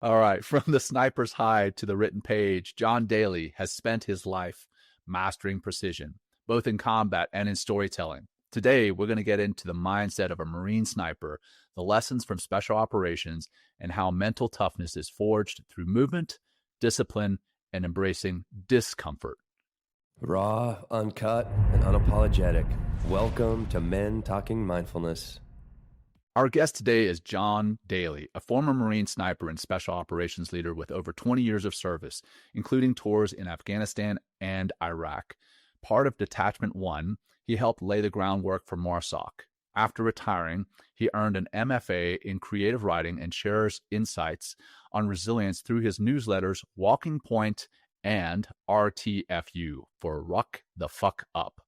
All right. From the sniper's hide to the written page, Jon Daly has spent his life mastering precision, both in combat and in storytelling. Today, we're going to get into the mindset of a Marine sniper, the lessons from special operations, and how mental toughness is forged through movement, discipline, and embracing discomfort. Raw, uncut, and unapologetic. Welcome to Men Talking Mindfulness. Our guest today is Jon Daly, a former Marine sniper and special operations leader with over 20 years of service, including tours in Afghanistan and Iraq. Part of Detachment One, he helped lay the groundwork for MARSOC. After retiring, he earned an MFA in creative writing and shares insights on resilience through his newsletters Walking Point and RTFU, for Ruck the Fuck Up.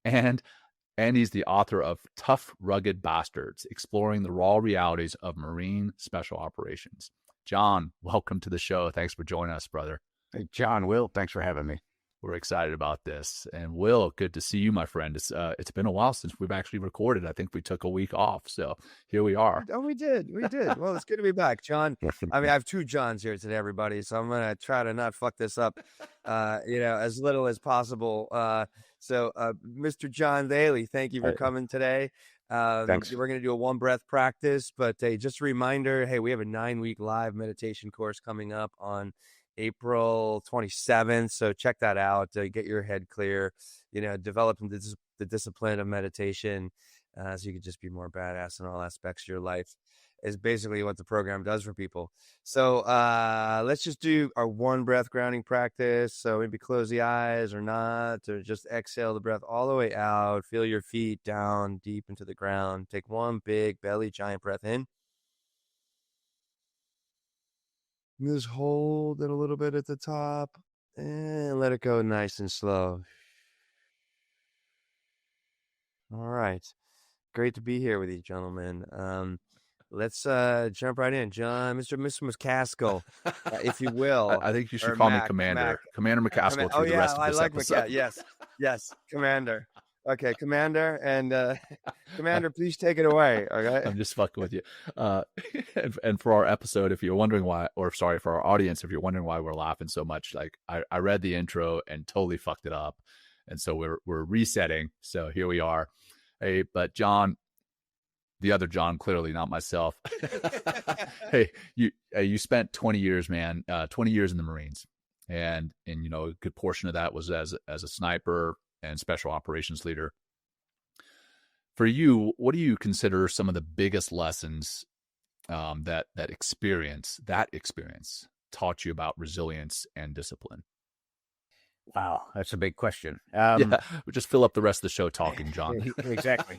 And he's the author of Tough, Rugged Bastards, exploring the raw realities of Marine special operations. Jon, welcome to the show. Thanks for joining us, brother. Hey, John, Will, thanks for having me. We're excited about this. And Will, good to see you, my friend. It's been a while since we've actually recorded. I think we took a week off. So here we are. Oh, we did. Well, it's good to be back, Jon. I mean, I have two Johns here today, everybody. So I'm going to try to not fuck this up, as little as possible. So Mr. Jon Daly, thank you for coming today. Thanks. We're going to do a one breath practice, but just a reminder, hey, we have a 9-week live meditation course coming up on April 27th. So check that out. Get your head clear, develop the discipline of meditation so you can just be more badass in all aspects of your life is basically what the program does for people. So let's just do our one breath grounding practice. So maybe close the eyes or not, or just exhale the breath all the way out. Feel your feet down deep into the ground. Take one big belly giant breath in. Just hold it a little bit at the top and let it go nice and slow. All right. Great to be here with you, gentlemen. Let's jump right in. Jon, Mr. McCaskill, if you will. I think you should call me Commander. Commander McCaskill through the rest of this episode. Yes, Commander. Okay, Commander, and Commander, please take it away. Okay, I'm just fucking with you. And for our episode, if you're wondering why, or sorry, for our audience, if you're wondering why we're laughing so much, like I read the intro and totally fucked it up, and so we're resetting. So here we are. Hey, but Jon, the other Jon, clearly not myself. Hey, you spent 20 years, man, 20 years in the Marines, and a good portion of that was as a sniper and special operations leader. For you, what do you consider some of the biggest lessons that experience taught you about resilience and discipline? Wow, that's a big question. We'll just fill up the rest of the show talking, Jon. Exactly.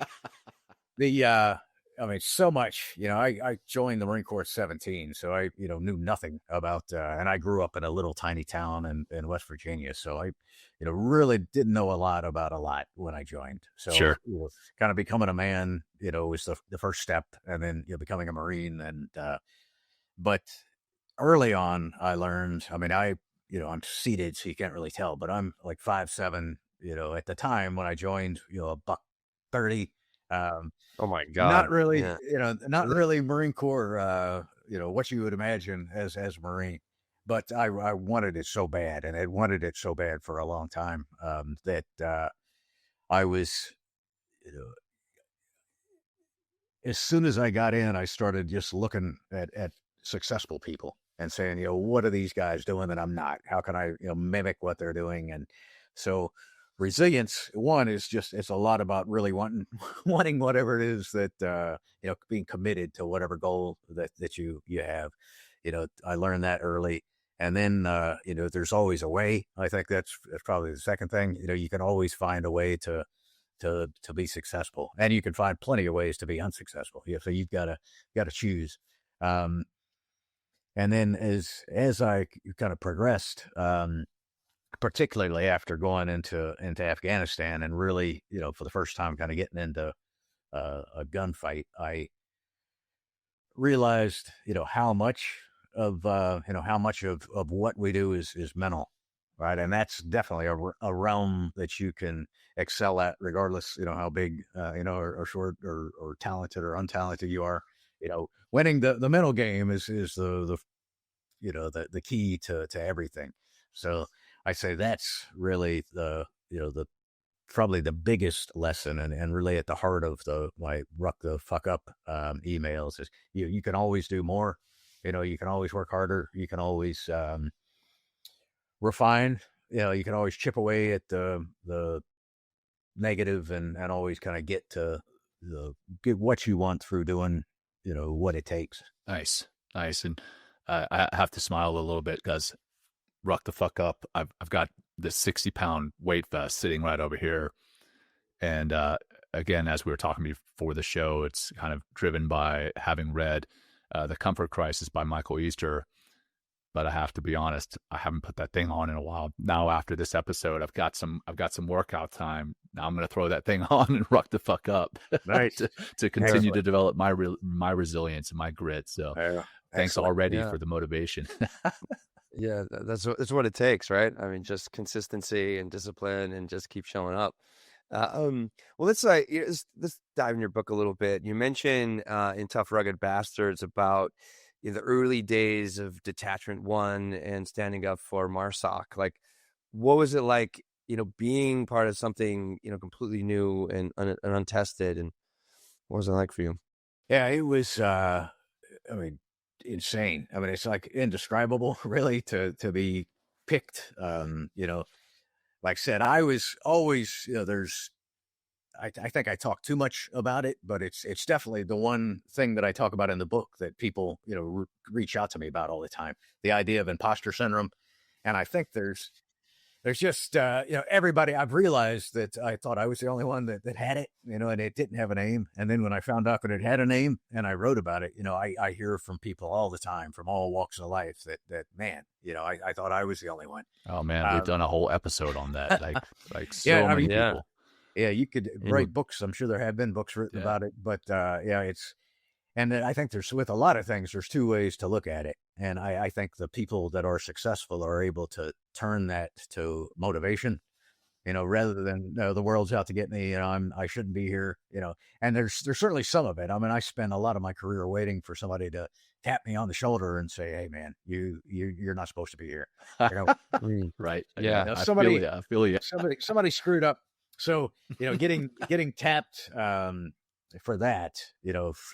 So much, I joined the Marine Corps at 17, so I, knew nothing about, and I grew up in a little tiny town in West Virginia. So I, really didn't know a lot about a lot when I joined. So sure. Kind of becoming a man, was the first step, and then, becoming a Marine. And, but early on I learned, I'm seated, so you can't really tell, but I'm like 5'7", at the time when I joined, $130. Oh my God. Not really, not really Marine Corps, what you would imagine as a Marine, but I wanted it so bad, and I wanted it so bad for a long time, that, I was, as soon as I got in, I started just looking at successful people and saying, what are these guys doing that I'm not? How can I, mimic what they're doing? And so resilience, one, is just, it's a lot about really wanting whatever it is that, being committed to whatever goal that you have. I learned that early. And then, there's always a way. I think that's probably the second thing. You can always find a way to be successful, and you can find plenty of ways to be unsuccessful. So you've got to choose. And then as I kind of progressed, particularly after going into Afghanistan and really, for the first time kind of getting into a gunfight, I realized, how much of what we do is mental, right? And that's definitely a realm that you can excel at, regardless, how big, or short or talented or untalented you are. Winning the mental game is the the key to everything. So I say that's really the probably the biggest lesson, and really at the heart of my ruck the fuck up emails is you can always do more. You can always work harder. You can always refine. You can always chip away at the negative, and always kind of get what you want through doing what it takes. Nice. And I have to smile a little bit because ruck the fuck up. I've got this 60-pound weight vest sitting right over here, and again, as we were talking before the show, it's kind of driven by having read The Comfort Crisis by Michael Easter. But I have to be honest, I haven't put that thing on in a while. Now after this episode, I've got some workout time. Now I'm going to throw that thing on and ruck the fuck up, right? to continue to develop my resilience and my grit. So thanks already for the motivation. Yeah, that's what it takes, right? I mean, just consistency and discipline, and just keep showing up. Well, let's dive in your book a little bit. You mentioned in Tough Rugged Bastards about the early days of Detachment One and standing up for MARSOC. Like, what was it like, being part of something, completely new and untested? And what was it like for you? Yeah, it was, insane. I mean, it's like indescribable, really, to be picked. Like I said, I was always, I think I talk too much about it, but it's definitely the one thing that I talk about in the book that people, reach out to me about all the time. The idea of imposter syndrome. And I think there's just, everybody, I've realized that I thought I was the only one that had it, and it didn't have a name. And then when I found out that it had a name and I wrote about it, I hear from people all the time from all walks of life that man, I thought I was the only one. Oh man, we've done a whole episode on that. Like so many people. Yeah, you could write books. I'm sure there have been books written about it, but and I think there's, with a lot of things, there's two ways to look at it. And I think the people that are successful are able to turn that to motivation, rather than the world's out to get me, I shouldn't be here, and there's certainly some of it. I mean, I spent a lot of my career waiting for somebody to tap me on the shoulder and say, hey man, you're not supposed to be here. Right. Yeah. I feel you. Somebody screwed up. So, getting tapped, for that,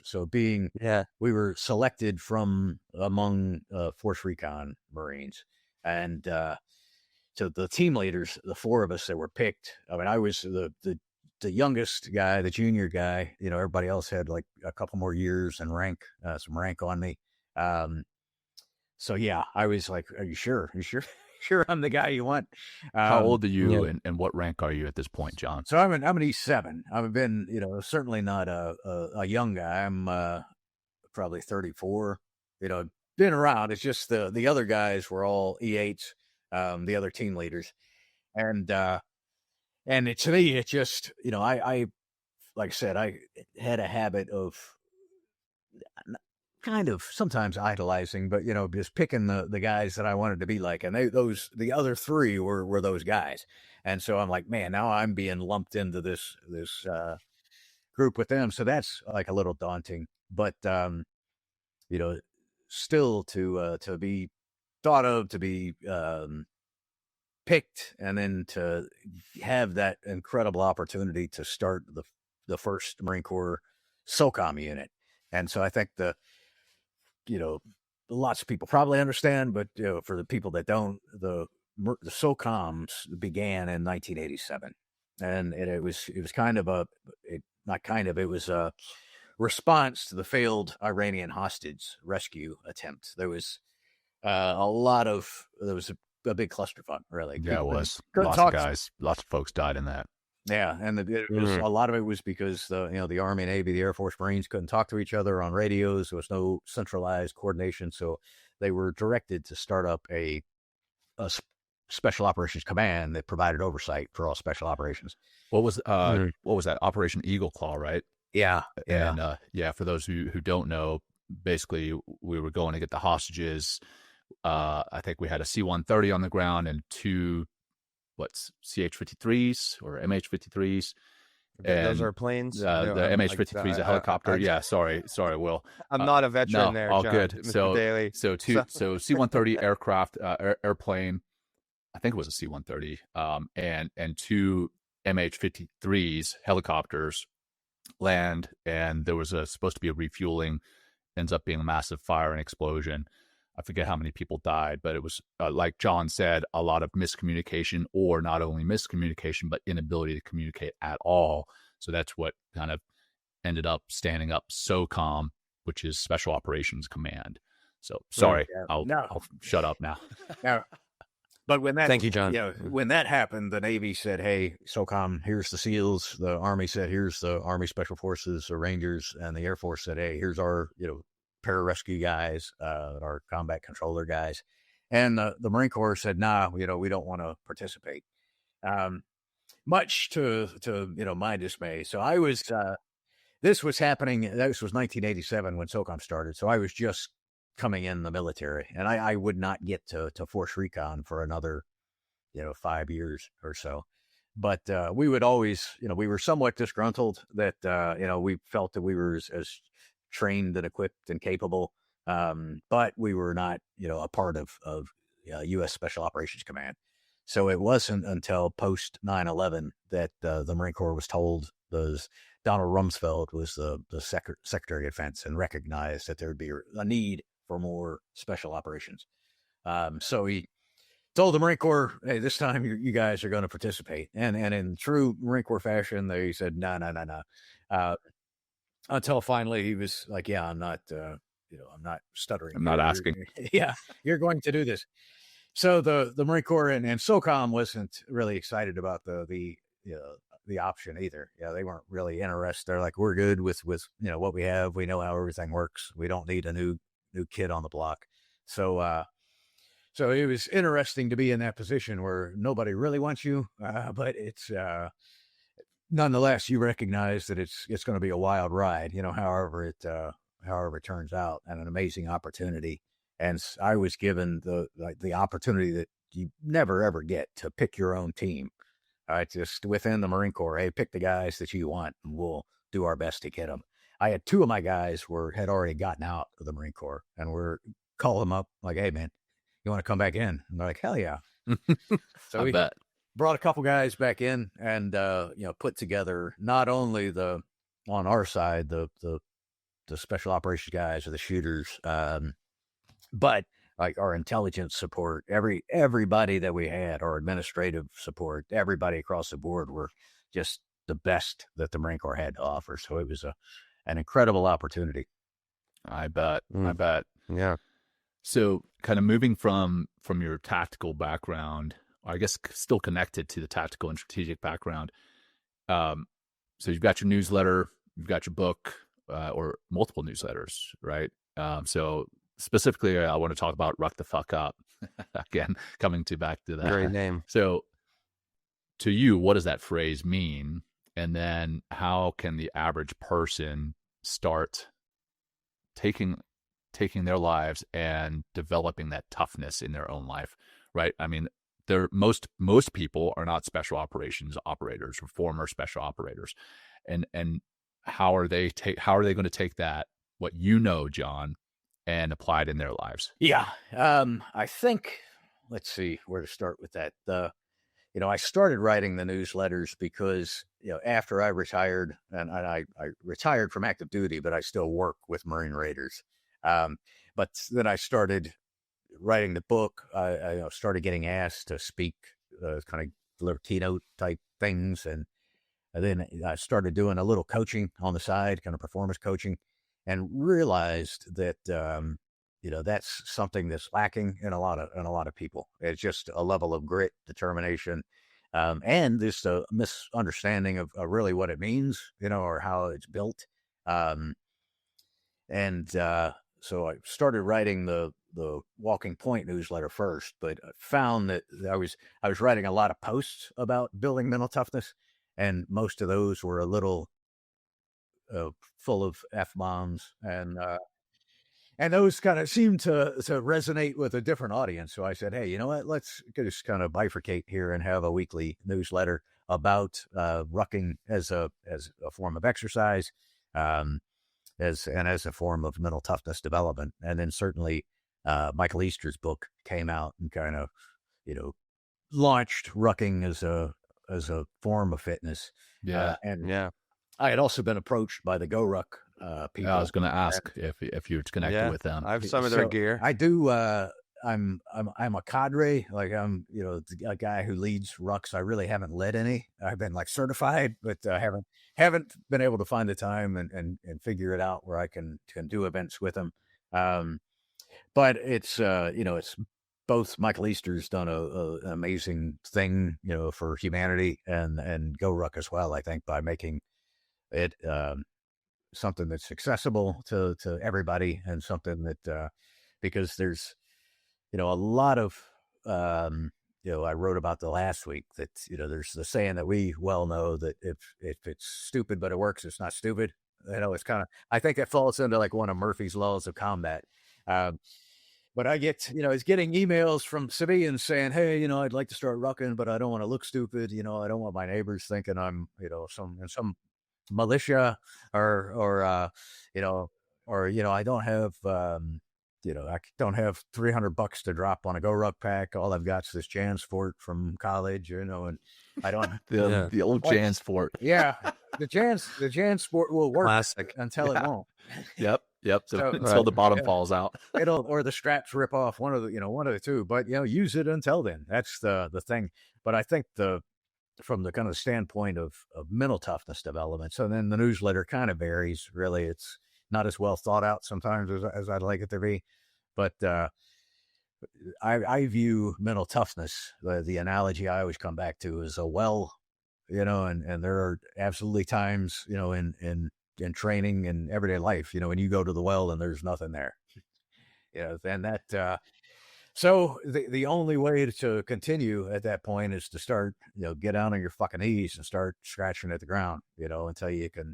so we were selected from among Force Recon Marines, and so the team leaders, the four of us that were picked. I mean, I was the youngest guy, the junior guy. Everybody else had like a couple more years and some rank on me. So yeah, I was like, "Are you sure? Are you sure?" Sure, I'm the guy you want. How old are you, and what rank are you at this point, Jon? So I'm an E7. I've been, certainly not a young guy. I'm probably 34. Been around. It's just the other guys were all E8s, the other team leaders, and to me, it just, I like I said, I had a habit of kind of sometimes idolizing, but just picking the guys that I wanted to be like, and the other three were those guys, and so I'm like, man, now I'm being lumped into this group with them, so that's like a little daunting, but still to be thought of, to be picked, and then to have that incredible opportunity to start the first Marine Corps SOCOM unit, and so I think lots of people probably understand, but for the people that don't, the SOCOMs began in 1987, and it was kind of it was a response to the failed Iranian hostage rescue attempt. There was there was a big clusterfuck, really. Yeah, it was. Lots of folks died in that. Yeah, and a lot of it was because the Army, Navy, the Air Force, Marines couldn't talk to each other on radios. There was no centralized coordination, so they were directed to start up a special operations command that provided oversight for all special operations. What was that? Operation Eagle Claw, right? Yeah. And for those who don't know, basically we were going to get the hostages. I think we had a C-130 on the ground and two CH-53s or MH-53s, Okay, those are planes. The MH-53 is a helicopter. Yeah, sorry, Will. I'm not a veteran no, there, all John, good. Mr. Daly. So C-130 aircraft, airplane. I think it was a C-130. And two MH-53s helicopters land, and there was supposed to be a refueling. Ends up being a massive fire and explosion. I forget how many people died, but it was, like Jon said, a lot of miscommunication, or not only miscommunication, but inability to communicate at all. So that's what kind of ended up standing up SOCOM, which is Special Operations Command. So sorry, I'll shut up now. But when that, thank you, John. When that happened, the Navy said, "Hey, SOCOM, here's the SEALs." The Army said, "Here's the Army Special Forces, the Rangers," and the Air Force said, "Hey, here's our, pararescue guys, our combat controller guys." And the Marine Corps said, "Nah, we don't want to participate." Much to my dismay. So I was. This was happening. This was 1987 when SOCOM started. So I was just coming in the military, and I would not get to Force Recon for another 5 years or so. But we would always, we were somewhat disgruntled that we felt that we were as trained and equipped and capable, but we were not a part of U.S. Special Operations Command. So it wasn't until post 9/11 that the Marine Corps was told, Donald Rumsfeld was the Secretary of Defense, and recognized that there would be a need for more special operations. So he told the Marine Corps, "Hey, this time you guys are going to participate." And in true Marine Corps fashion, they said, no. Until finally he was like, "Yeah, I'm not, I'm not stuttering. I'm not asking. Yeah, you're going to do this." So the Marine Corps and SOCOM wasn't really excited about the option either. They weren't really interested. They're like, "We're good with what we have. We know how everything works. We don't need a new kid on the block." So so it was interesting to be in that position where nobody really wants you, but it's nonetheless, you recognize that it's going to be a wild ride. However it turns out, and an amazing opportunity. And I was given the opportunity that you never ever get, to pick your own team. Just within the Marine Corps, hey, pick the guys that you want, and we'll do our best to get them. I had two of my guys had already gotten out of the Marine Corps, and we're calling them up like, "Hey, man, you want to come back in?" And they're like, "Hell yeah!" So we brought a couple guys back in, and put together not only on our side the special operations guys, or the shooters, but like our intelligence support, everybody that we had, our administrative support, everybody across the board were just the best that the Marine Corps had to offer. So it was an incredible opportunity. I bet. Yeah. So kind of moving from your tactical background, or I guess still connected to the tactical and strategic background. So you've got your newsletter, you've got your book, or multiple newsletters, right? So specifically, I want to talk about Ruck the Fuck Up. Again, coming back to that. Great name. So to you, what does that phrase mean? And then how can the average person start taking their lives and developing that toughness in their own life, right? I mean, most people are not special operations operators or former special operators. And how are they going to take that, what Jon, and apply it in their lives? Yeah. I think, let's see where to start with that. I started writing the newsletters because, after I retired, and I retired from active duty, but I still work with Marine Raiders. But then I started writing the book. I started getting asked to speak, kind of little keynote type things. And then I started doing a little coaching on the side, kind of performance coaching, and realized that, that's something that's lacking in a lot of people. It's just a level of grit, determination, and this misunderstanding of really what it means, or how it's built. So I started writing the Walking Point newsletter first, but I found that I was writing a lot of posts about building mental toughness, and most of those were a little full of F-bombs, and those kind of seemed to resonate with a different audience. So I said, "Hey, you know what? Let's just kind of bifurcate here and have a weekly newsletter about rucking as a form of exercise, as a form of mental toughness development. And then certainly Michael Easter's book came out and kind of, launched rucking as a form of fitness. And I had also been approached by the Go Ruck people. I was going to ask if you're connected with them. I have some of their gear. I do. I'm a cadre, like I'm, a guy who leads rucks. I really haven't led any. I've been like certified, but haven't been able to find the time and figure it out where I can do events with them. But it's it's both. Michael Easter's done an amazing thing, for humanity, and Go Ruck as well. I think by making it something that's accessible to everybody, and something that because there's a lot of I wrote about the last week that there's the saying that we well know that if it's stupid but it works, it's not stupid. It's kind of, I think that falls into like one of Murphy's laws of combat. But I get, it's getting emails from civilians saying, hey, I'd like to start rucking, but I don't want to look stupid. I don't want my neighbors thinking I'm, some militia or I don't have, I don't have $300 to drop on a Go Ruck pack. All I've got is this JanSport from college, and I don't the old JanSport. Yeah, the JanSport will work. Classic. Until it won't. Yep. So, until the bottom falls out. Or the straps rip off, one of the two. But use it until then. That's the thing. But I think from the kind of standpoint of mental toughness development. So then the newsletter kind of varies. Really, it's not as well thought out sometimes as I'd like it to be. But I view mental toughness, the analogy I always come back to, is a well, and there are absolutely times, in training and everyday life, when you go to the well and there's nothing there, then that, so the only way to continue at that point is to start, get down on your fucking knees and start scratching at the ground, until you can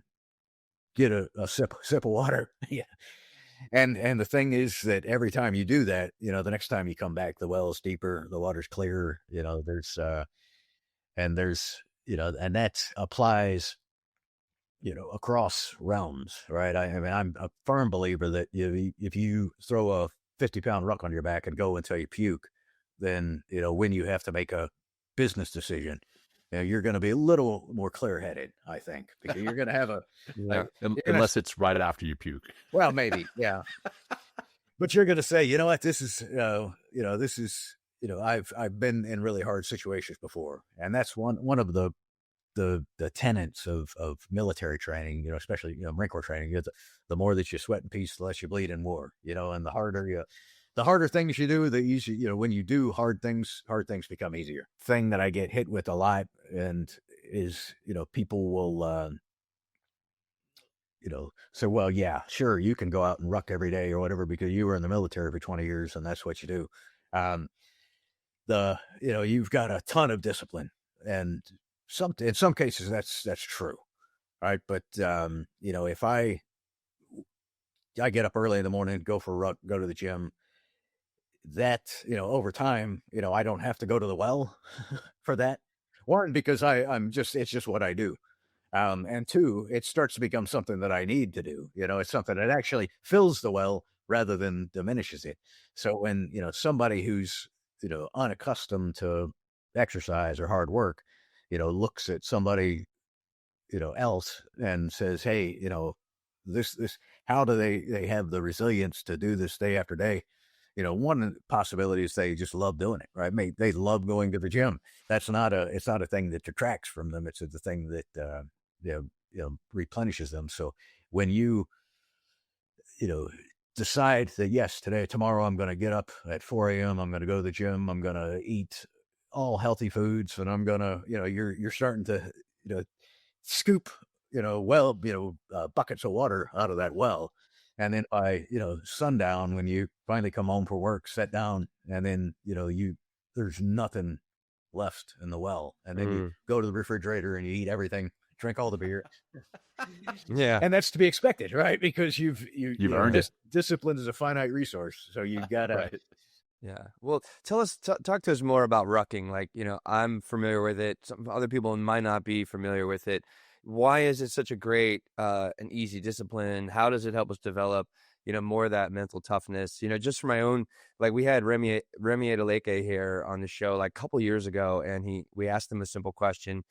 get a sip of water. Yeah. And the thing is that every time you do that, the next time you come back, the well is deeper, the water's clearer, there's and that applies, across realms, right? I mean, I'm a firm believer that if you throw a 50-pound ruck on your back and go until you puke, then, when you have to make a business decision, you're going to be a little more clear-headed, I think, because you're going to have unless it's right after you puke. Well, maybe, yeah. But you're going to say, this is, I've been in really hard situations before, and that's one of the tenets of military training, especially Marine Corps training. The more that you sweat in peace, the less you bleed in war. And the harder things you do, the easier, when you do hard things become easier. Thing that I get hit with a lot and is, people will, say, well, yeah, sure, you can go out and ruck every day or whatever because you were in the military for 20 years and that's what you do. You've got a ton of discipline, and in some cases that's true. Right. But, if I get up early in the morning, go for a ruck, go to the gym, that, over time, I don't have to go to the well for that. One, because it's just what I do. And two, it starts to become something that I need to do. It's something that actually fills the well rather than diminishes it. So when, somebody who's, unaccustomed to exercise or hard work, looks at somebody, else and says, hey, this, how do they have the resilience to do this day after day? One possibility is they just love doing it, right? They love going to the gym. It's not a thing that detracts from them. It's the thing that, replenishes them. So when you, decide that, yes, tomorrow I'm going to get up at 4 a.m. I'm going to go to the gym. I'm going to eat all healthy foods, and I'm going to, you're starting to, scoop, buckets of water out of that well. And then by, sundown, when you finally come home from work, sit down, and then, there's nothing left in the well. And then you go to the refrigerator and you eat everything, drink all the beer. Yeah. And that's to be expected, right? Because you've earned it. Discipline is a finite resource. So you've got to, Right. Yeah. Well, talk to us more about rucking. Like, I'm familiar with it. Some other people might not be familiar with it. Why is it such a great, and easy discipline? How does it help us develop, more of that mental toughness? Just for my own, like we had Remy Adeleke here on the show like a couple years ago, and we asked him a simple question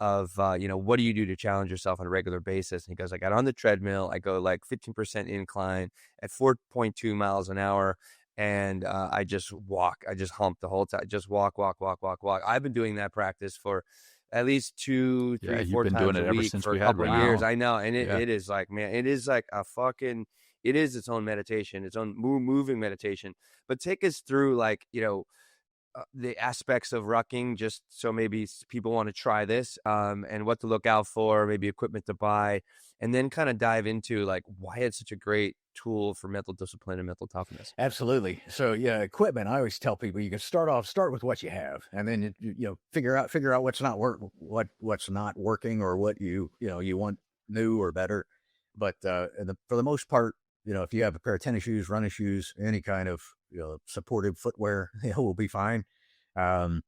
of, what do you do to challenge yourself on a regular basis? And he goes, I got on the treadmill. I go like 15% incline at 4.2 miles an hour. And I just walk. I just hump the whole time. Just walk, walk, walk, walk, walk. I've been doing that practice for at least 2, Yeah, 3, you've 4 been doing times a it ever week since for we a had couple of years. Remy. I know. And Yeah. it is like, man, it is like it is its own meditation, its own moving meditation. But take us through like, the aspects of rucking, just so maybe people want to try this, and what to look out for, maybe equipment to buy, and then kind of dive into like why it's such a great tool for mental discipline and mental toughness. Absolutely. So yeah, equipment. I always tell people you can start with what you have, and then figure out what's not what's not working, or what you want new or better. But for the most part, if you have a pair of tennis shoes, running shoes, any kind of supportive footwear, will be fine. And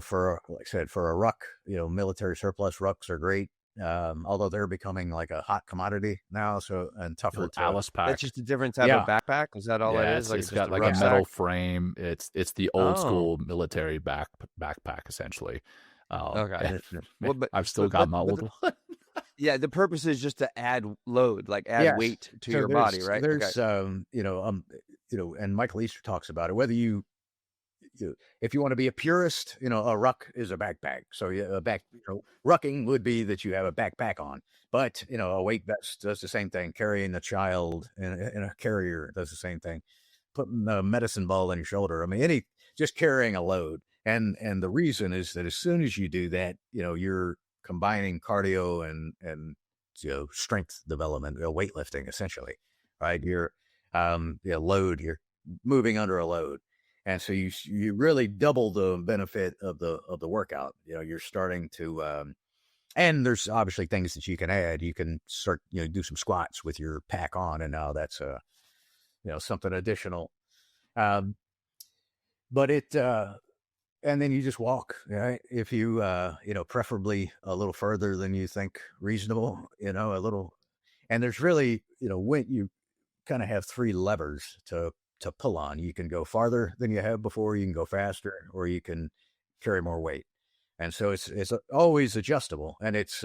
for, like I said, for a ruck, military surplus rucks are great. Although they're becoming like a hot commodity now, so and tougher to Alice pack. That's just a different type of backpack. Is that all Yeah, it is? Like it's just got a like a rucksack? metal frame. It's the old Oh, school military backpack essentially. okay. Well, Well, I've still got my old one. yeah, the purpose is just to add load, like add Yes. weight to So your body, right? Okay. there's and Michael Easter talks about it. Whether if you want to be a purist, a ruck is a backpack. So rucking would be that you have a backpack on, but a weight vest does the same thing. Carrying a child in a carrier does the same thing. Putting a medicine ball on your shoulder. I mean, just carrying a load. And the reason is that as soon as you do that, you're combining cardio and strength development, weightlifting essentially, right? You're you're moving under a load. And so you really double the benefit of the workout. You're starting to and there's obviously things that you can add. You can start do some squats with your pack on, and now that's something additional. But and then you just walk, right? If you preferably a little further than you think reasonable, a little. And there's really when you kind of have three levers to pull on. You can go farther than you have before, you can go faster, or you can carry more weight. And so it's always adjustable. And it's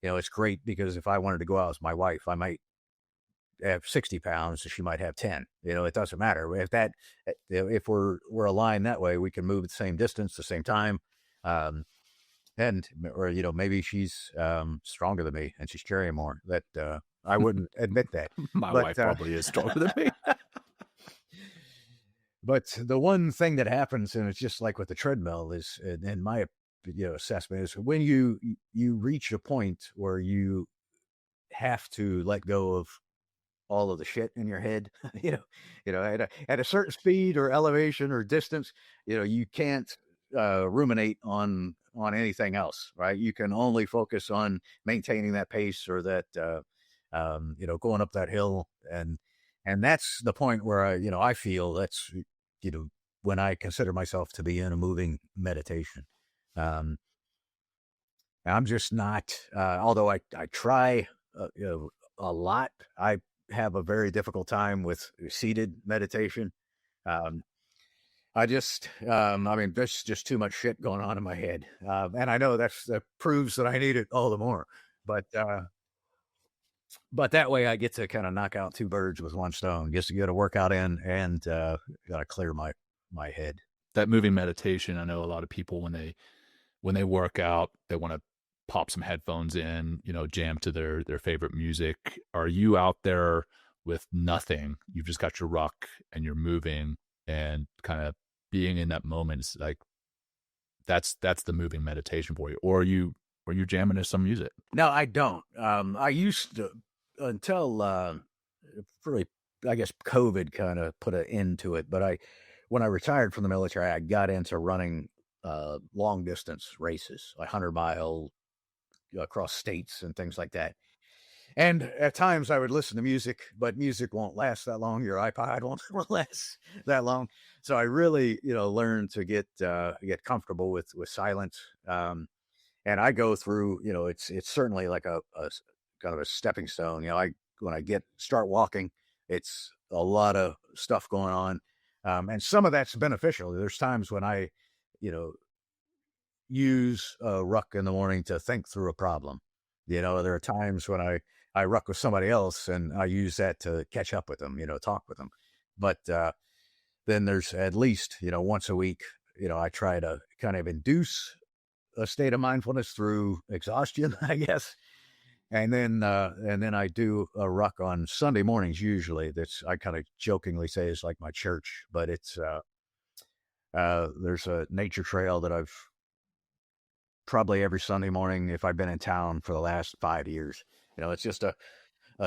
it's great because if I wanted to go out with my wife, I might have 60 pounds, she might have 10. It doesn't matter. If we're aligned that way, we can move at the same distance, the same time. And or maybe she's stronger than me and she's carrying more. That I wouldn't admit that. My wife probably is stronger than me. But the one thing that happens, and it's just like with the treadmill, is in my assessment, is when you reach a point where you have to let go of all of the shit in your head, at a certain speed or elevation or distance, you can't ruminate on anything else, right? You can only focus on maintaining that pace or that going up that hill, and that's the point where I feel that's when I consider myself to be in a moving meditation. I'm just not, although I try a lot, I have a very difficult time with seated meditation. I mean, there's just too much shit going on in my head. And I know that proves that I need it all the more, but that way I get to kind of knock out two birds with one stone. Get to get a workout in and got to clear my head. That moving meditation, I know a lot of people when they work out, they want to pop some headphones in, jam to their favorite music. Are you out there with nothing? You've just got your ruck and you're moving and kind of being in that moment. It's like that's the moving meditation for you. Or are you jamming to some music? No, I don't. I used to until really, I guess COVID kind of put an end to it. But when I retired from the military, I got into running long distance races, like 100-mile across states and things like that. And at times I would listen to music, but music won't last that long. Your iPod won't last that long. So I really, learned to get comfortable with silence. And I go through, it's certainly like a kind of a stepping stone. When I start walking, it's a lot of stuff going on. And some of that's beneficial. There's times when I, use a ruck in the morning to think through a problem. There are times when I ruck with somebody else and I use that to catch up with them, talk with them. But then there's at least, once a week, I try to kind of induce a state of mindfulness through exhaustion, I guess. And then I do a ruck on Sunday mornings. Usually I kind of jokingly say it's like my church, but it's, there's a nature trail that I've probably every Sunday morning if I've been in town for the last 5 years. It's just a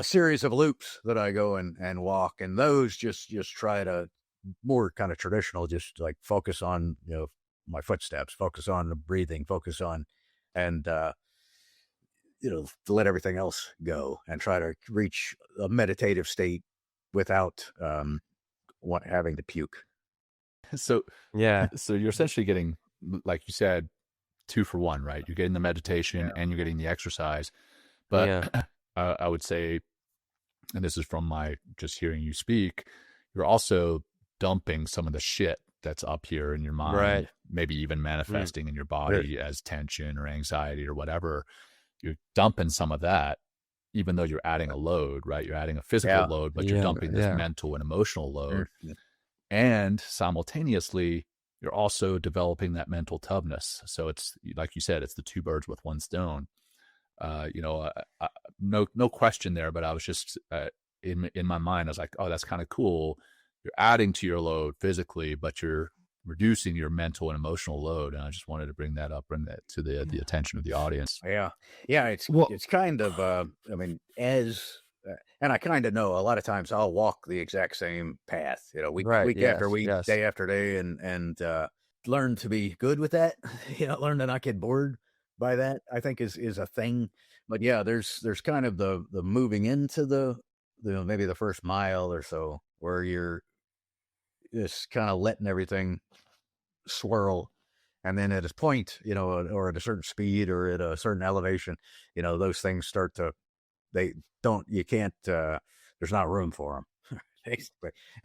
series of loops that I go and walk, and those just try to more kind of traditional, just like focus on, my footsteps, focus on the breathing, focus on, and, to let everything else go and try to reach a meditative state without, having to puke. So Yeah. So you're essentially getting, like you said, 2 for 1, right? You're getting the meditation Yeah. and you're getting the exercise. But Yeah. I would say, and this is from my just hearing you speak, you're also dumping some of the shit that's up here in your mind, Right. maybe even manifesting in your body as tension or anxiety or whatever. You're dumping some of that, even though you're adding a load, right? You're adding a physical load, but you're dumping this mental and emotional load. And simultaneously, you're also developing that mental toughness. So it's like you said, it's the 2 birds with 1 stone. No question there, but I was just in my mind, I was like, oh, that's kind of cool. You're adding to your load physically, but you're reducing your mental and emotional load. And I just wanted to bring that to the attention of the audience. Yeah. It's kind of, and I kind of know a lot of times I'll walk the exact same path, week after week, day after day, and learn to be good with that, learn to not get bored by that, I think is a thing. But yeah, there's kind of the moving into the maybe the first mile or so where you're just kind of letting everything swirl. And then at a point, or at a certain speed or at a certain elevation, those things start to, you can't, there's not room for them.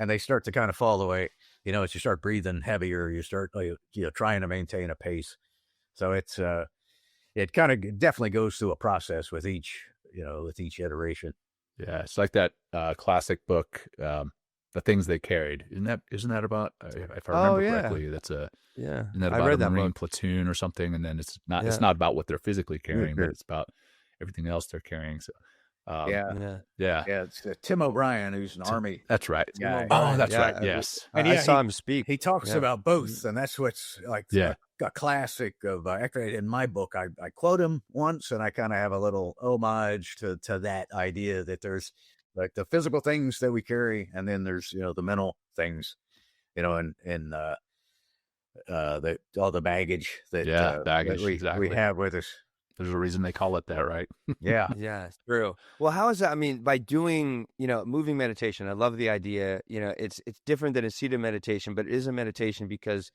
And they start to kind of fall away, as you start breathing heavier, you start, trying to maintain a pace. So it's, it kind of definitely goes through a process with each iteration. Yeah. It's like that classic book, The Things They Carried. Isn't that about, if I remember correctly, that's isn't that about a Marine platoon or something? And then it's not about what they're physically carrying, but it's about everything else they're carrying. So It's Tim O'Brien, who's an Army. That's right. Guy. Oh, that's right. Yes. And I saw him speak. He talks about both, and that's what's like a classic of, actually in my book, I quote him once, and I kind of have a little homage to that idea that there's like the physical things that we carry, and then there's, the mental things, and all the baggage that we have with us. There's a reason they call it that, right? Yeah. Yeah, it's true. Well, how is that? I mean, by doing, moving meditation, I love the idea, it's different than a seated meditation, but it is a meditation because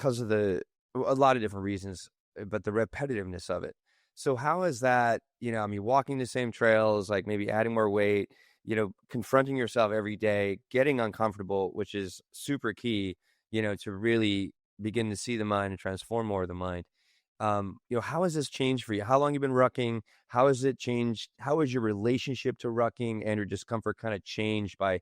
of a lot of different reasons, but the repetitiveness of it. So how is that, walking the same trails, like maybe adding more weight, confronting yourself every day, getting uncomfortable, which is super key, to really begin to see the mind and transform more of the mind. How has this changed for you? How long you been rucking? How has it changed? How has your relationship to rucking and your discomfort kind of changed by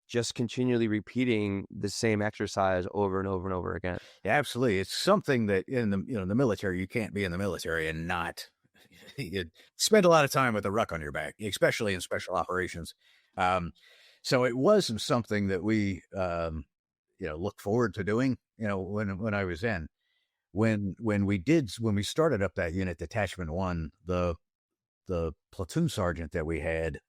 just continually repeating the same exercise over and over and over again? Yeah, absolutely. It's something that in the military, you can't be in the military and not you spend a lot of time with a ruck on your back, especially in special operations. So it wasn't something that we, look forward to doing, when I was in. When we started up that unit, Detachment One, the platoon sergeant that we had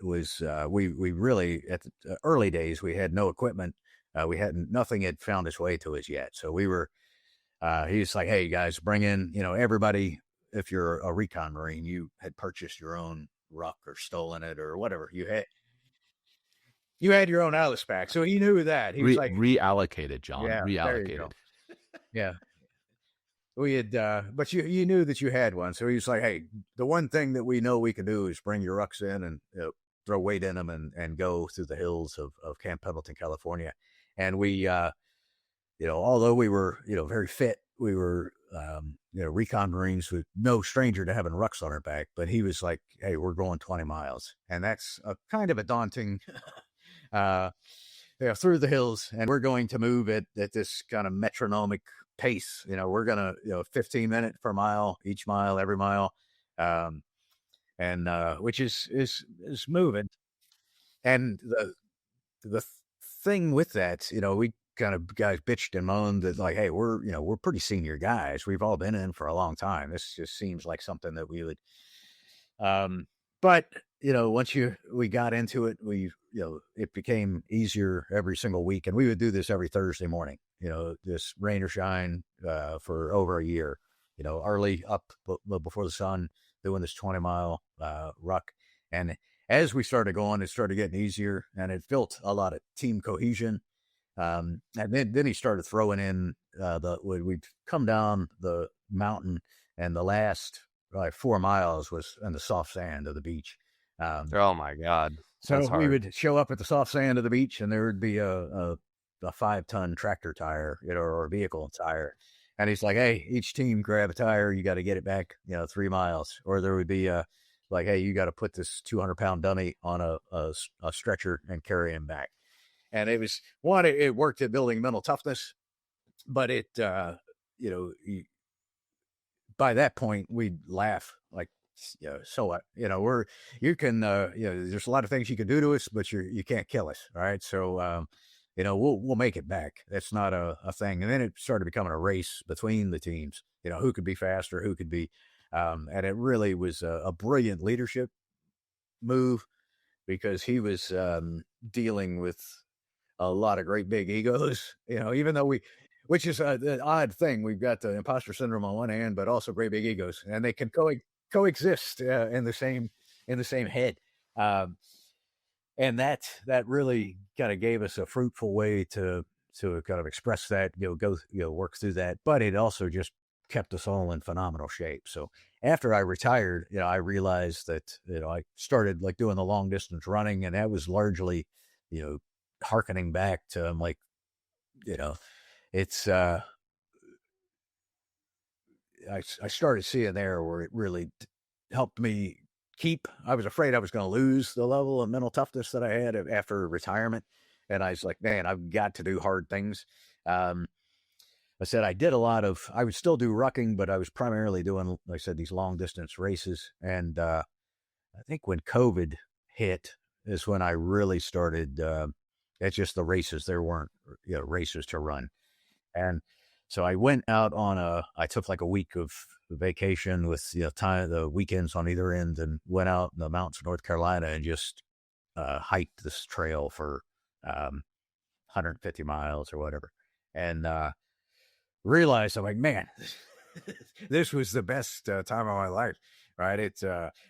was, we really, at the early days, we had no equipment. Nothing had found its way to us yet. So we were, he was like, hey guys, bring in, everybody. If you're a recon Marine, you had purchased your own ruck or stolen it or whatever. You had your own Alice pack. So he knew that. He was like, reallocated, Jon. yeah, there you Reallocated. go. Yeah. We had, but you knew that you had one. So he was like, hey, the one thing that we know we can do is bring your rucks in and throw weight in them and go through the hills of Camp Pendleton, California. And we, although we were, very fit, we were, recon Marines with no stranger to having rucks on our back. But he was like, hey, we're going 20 miles. And that's a kind of a daunting, through the hills, and we're going to move at this kind of metronomic pace. We're gonna 15 minutes per mile, each mile, every mile, and which is moving. And the thing with that, we kind of guys bitched and moaned that like, hey, we're pretty senior guys. We've all been in for a long time. This just seems like something that we would. But once we got into it, it became easier every single week, and we would do this every Thursday morning. This rain or shine for over a year. Early up before the sun, doing this 20-mile ruck, and as we started going, it started getting easier, and it built a lot of team cohesion. And then he started throwing in we'd come down the mountain, and the last 4 miles was in the soft sand of the beach. Oh my God. So we would show up at the soft sand of the beach, and there would be a 5-ton tractor tire, or a vehicle tire. And he's like, hey, each team grab a tire. You got to get it back, 3 miles. Or there would be like, hey, you got to put this 200-pound dummy on a stretcher and carry him back. And it was it worked at building mental toughness, but it, by that point we'd laugh like, so what, you can, there's a lot of things you can do to us, but you can't kill us. All right. So, we'll make it back. That's not a thing. And then it started becoming a race between the teams, who could be faster, who could be, and it really was a brilliant leadership move, because he was dealing with a lot of great big egos, even though which is the odd thing. We've got the imposter syndrome on one hand, but also great big egos, and they can coexist in the same head. And that really kind of gave us a fruitful way to kind of express that, work through that. But it also just kept us all in phenomenal shape. So after I retired, I realized that, I started like doing the long distance running, and that was largely, hearkening back to, I'm like, it's, I started seeing there where it really helped me I was afraid I was going to lose the level of mental toughness that I had after retirement. And I was like, man, I've got to do hard things. I said I would still do rucking, but I was primarily doing, like I said, these long distance races. And I think when COVID hit is when I really started, it's just the races. There weren't, races to run. And so I went out I took like a week of vacation with, the weekends on either end, and went out in the mountains of North Carolina and just hiked this trail for 150 miles or whatever. And realized, I'm like, man, this was the best time of my life, right? It's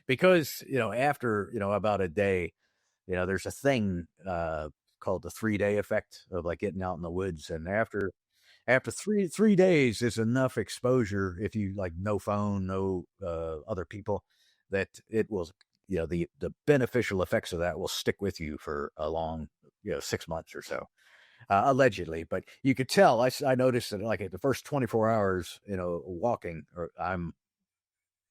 because, after, about a day, there's a thing called the 3-day effect of like getting out in the woods. And after 3 days is enough exposure, if you like no phone, no other people, that it will, the beneficial effects of that will stick with you for a long, 6 months or so, allegedly. But you could tell, I noticed that like at the first 24 hours, walking, or I'm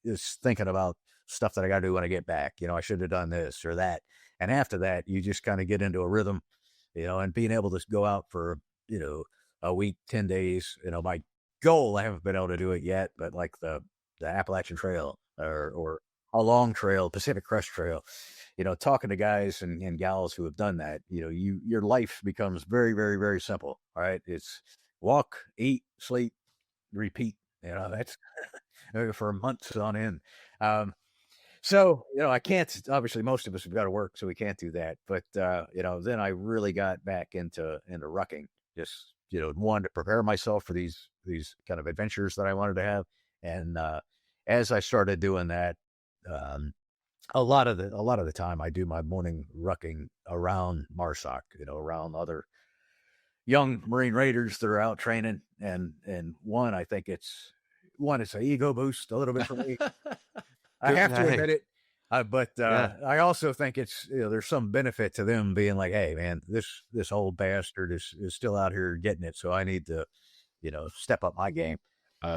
just thinking about stuff that I got to do when I get back. I should have done this or that. And after that, you just kind of get into a rhythm, and being able to go out for, a week, 10 days, my goal, I haven't been able to do it yet, but like the Appalachian Trail or a long trail, Pacific Crest Trail, talking to guys and gals who have done that, your life becomes very, very, very simple. All right. It's walk, eat, sleep, repeat, that's for months on end. So, I can't, obviously most of us have got to work, so we can't do that. But, then I really got back into rucking, just, wanted to prepare myself for these kind of adventures that I wanted to have. And, as I started doing that, a lot of the time I do my morning rucking around MARSOC, around other young Marine Raiders that are out training. And one, I think it's an ego boost a little bit for me. I have to admit it. But I also think it's, there's some benefit to them being like, hey man, this old bastard is still out here getting it. So I need to, step up my game.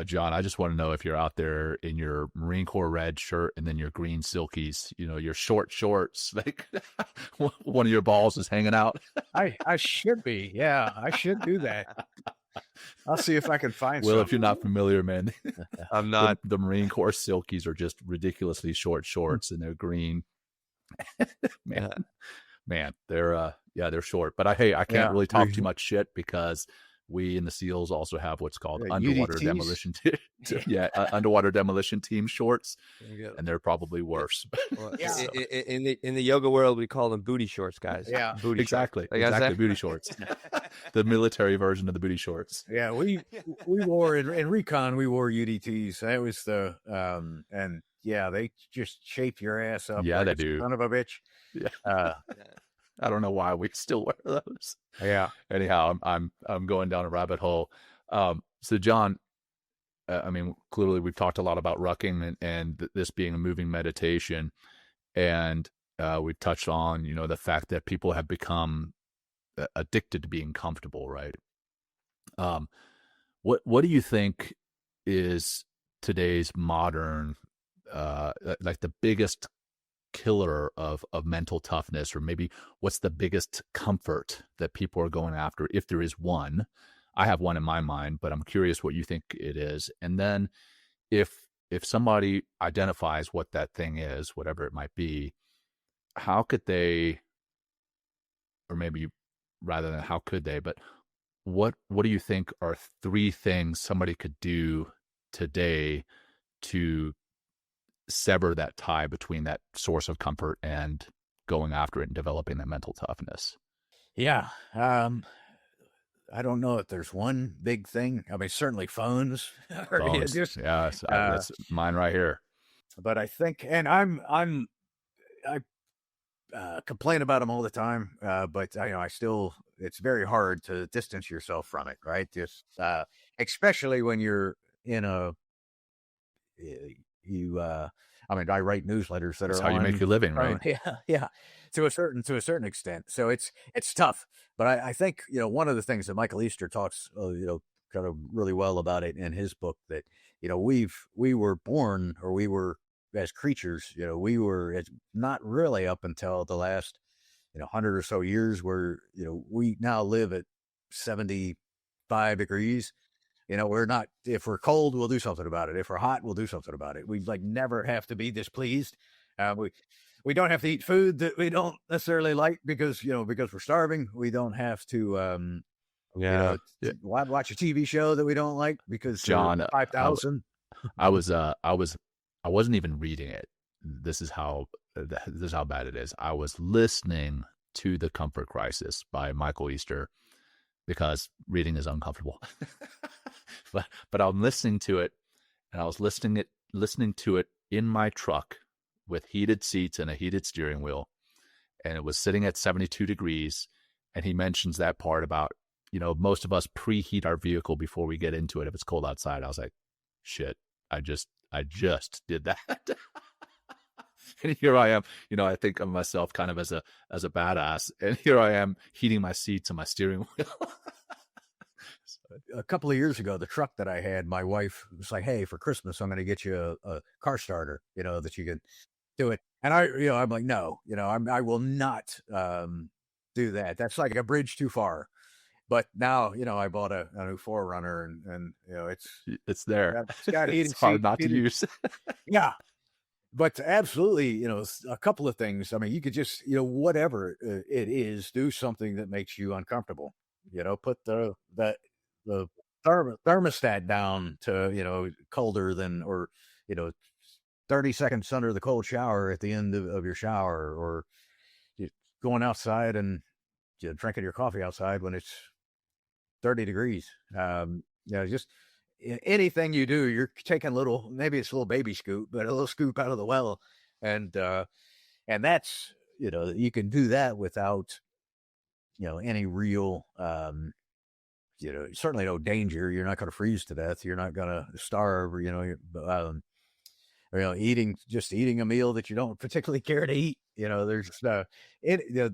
John, I just want to know if you're out there in your Marine Corps red shirt and then your green silkies, your short shorts, like one of your balls is hanging out. I should be. Yeah, I should do that. I'll see if I can find some. Well, if you're not familiar, man, I'm not. The Marine Corps silkies are just ridiculously short shorts and they're green. man, they're short. But I can't really talk too much shit because we in the SEALs also have what's called underwater UDTs? Demolition underwater demolition team shorts, and they're probably worse. Well, in the yoga world, we call them booty shorts, guys. Yeah, booty exactly, booty shorts. The military version of the booty shorts. Yeah, we wore in recon. We wore UDTs. That was the and yeah, they just shape your ass up. Yeah, like they do. Son of a bitch. Yeah. I don't know why we still wear those. Yeah. Anyhow, I'm going down a rabbit hole. So John, I mean, clearly we've talked a lot about rucking and this being a moving meditation, and we've touched on the fact that people have become addicted to being comfortable, right? What do you think is today's modern like the biggest killer of mental toughness, or maybe what's the biggest comfort that people are going after, if there is one? I have one in my mind, but I'm curious what you think it is. And then if somebody identifies what that thing is, whatever it might be, how could they, or maybe rather than how could they, but what do you think are 3 things somebody could do today to sever that tie between that source of comfort and going after it and developing that mental toughness? Yeah. I don't know if there's one big thing. I mean, certainly phones. Phones. That's mine right here. But I think, and I complain about them all the time. But I still, it's very hard to distance yourself from it, right? Just, especially when you're in I mean, I write newsletters that That's are how you make your living, right? Yeah. To a certain extent. So it's tough. But I think, one of the things that Michael Easter talks, kind of really well about it in his book, that, we were born, or we were as creatures, it's not really up until the last, 100 or so years where, we now live at 75 degrees. We're not, if we're cold, we'll do something about it. If we're hot, we'll do something about it. We never have to be displeased. We don't have to eat food that we don't necessarily like because we're starving. We don't have to, watch a TV show that we don't like because John, 5,000. I wasn't even reading it. This is how bad it is. I was listening to The Comfort Crisis by Michael Easter because reading is uncomfortable. but I'm listening to it, and I was listening to it in my truck with heated seats and a heated steering wheel, and it was sitting at 72 degrees. And he mentions that part about, most of us preheat our vehicle before we get into it if it's cold outside. I was like, shit, I just did that. And here I am, I think of myself kind of as a badass, and here I am heating my seats and my steering wheel. A couple of years ago, the truck that I had, my wife was like, "Hey, for Christmas, I'm going to get you a car starter, that you can do it." And I'm like, "No, I will not do that. That's like a bridge too far." But now, I bought a new 4Runner, and it's there. It's got heated It's hard seats, not to use. Yeah. But absolutely, a couple of things. I mean, you could just, whatever it is, do something that makes you uncomfortable. Put the thermostat down to, colder than, or, 30 seconds under the cold shower at the end of your shower, or going outside and drinking your coffee outside when it's 30 degrees. Just anything you do, you're taking maybe it's a little baby scoop, but a little scoop out of the well And that's, you can do that without, any real, certainly no danger. You're not going to freeze to death. You're not going to starve, eating a meal that you don't particularly care to eat. There's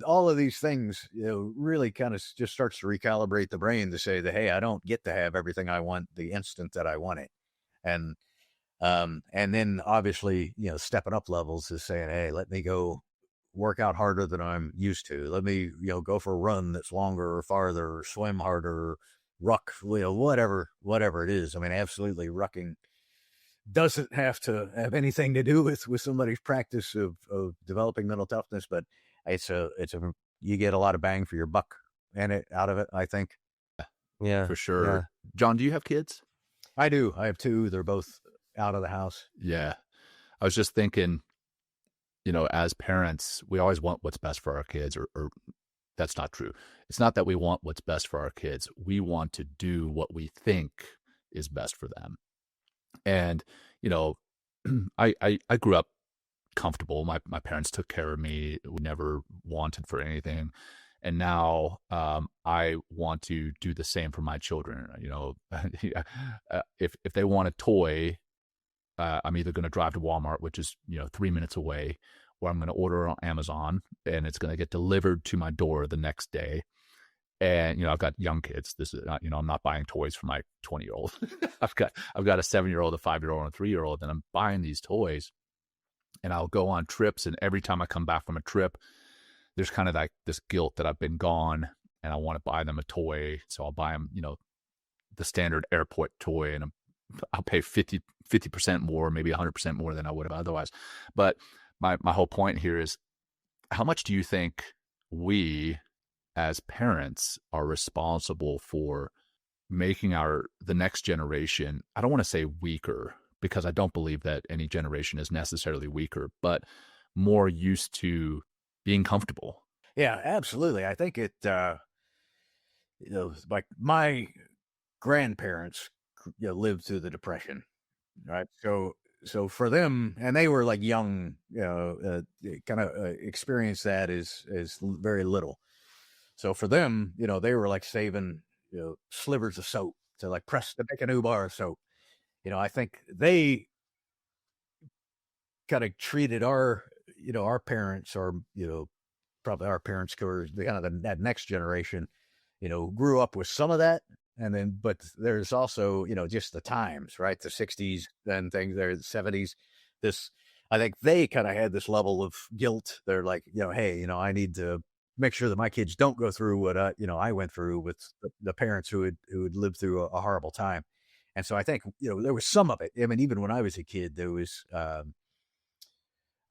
all of these things, really kind of just starts to recalibrate the brain to say that, hey, I don't get to have everything I want the instant that I want it. And then obviously, stepping up levels is saying, hey, let me go work out harder than I'm used to. Let me, go for a run that's longer or farther, or swim harder, or ruck, whatever it is. I mean, absolutely, rucking doesn't have to have anything to do with somebody's practice of developing mental toughness, but you get a lot of bang for your buck out of it, I think. Yeah, for sure. Yeah. Jon, do you have kids? I do. I have two. They're both out of the house. Yeah. I was just thinking, as parents, we always want what's best for our kids, or that's not true. It's not that we want what's best for our kids. We want to do what we think is best for them. And, I grew up comfortable. My parents took care of me. We never wanted for anything. And now I want to do the same for my children. If they want a toy, I'm either going to drive to Walmart, which is 3 minutes away, or I'm going to order it on Amazon, and it's going to get delivered to my door the next day. And I've got young kids. This is not, I'm not buying toys for my 20-year-old. I've got a 7-year-old, a 5-year-old, and a 3-year-old, and I'm buying these toys. And I'll go on trips, and every time I come back from a trip, there's kind of like this guilt that I've been gone, and I want to buy them a toy. So I'll buy them, the standard airport toy, and I'll pay 50% more, maybe 100% more than I would have otherwise. But my whole point here is, how much do you think we as parents are responsible for making the next generation, I don't want to say weaker, because I don't believe that any generation is necessarily weaker, but more used to being comfortable? Yeah, absolutely. I think it, like my grandparents, lived through the Depression, right? So for them, and they were like young, kind of experienced that as very little. So for them, they were like saving, slivers of soap to like press to make a new bar of soap. I think they kind of treated our parents, or, probably our parents, or that next generation, grew up with some of that. And then, but there's also, just the times, right? The 60s and things there, the 70s, I think they kind of had this level of guilt. They're like, hey, I need to make sure that my kids don't go through what I went through with the parents who had lived through a horrible time. And so I think, there was some of it. I mean, even when I was a kid, there was, I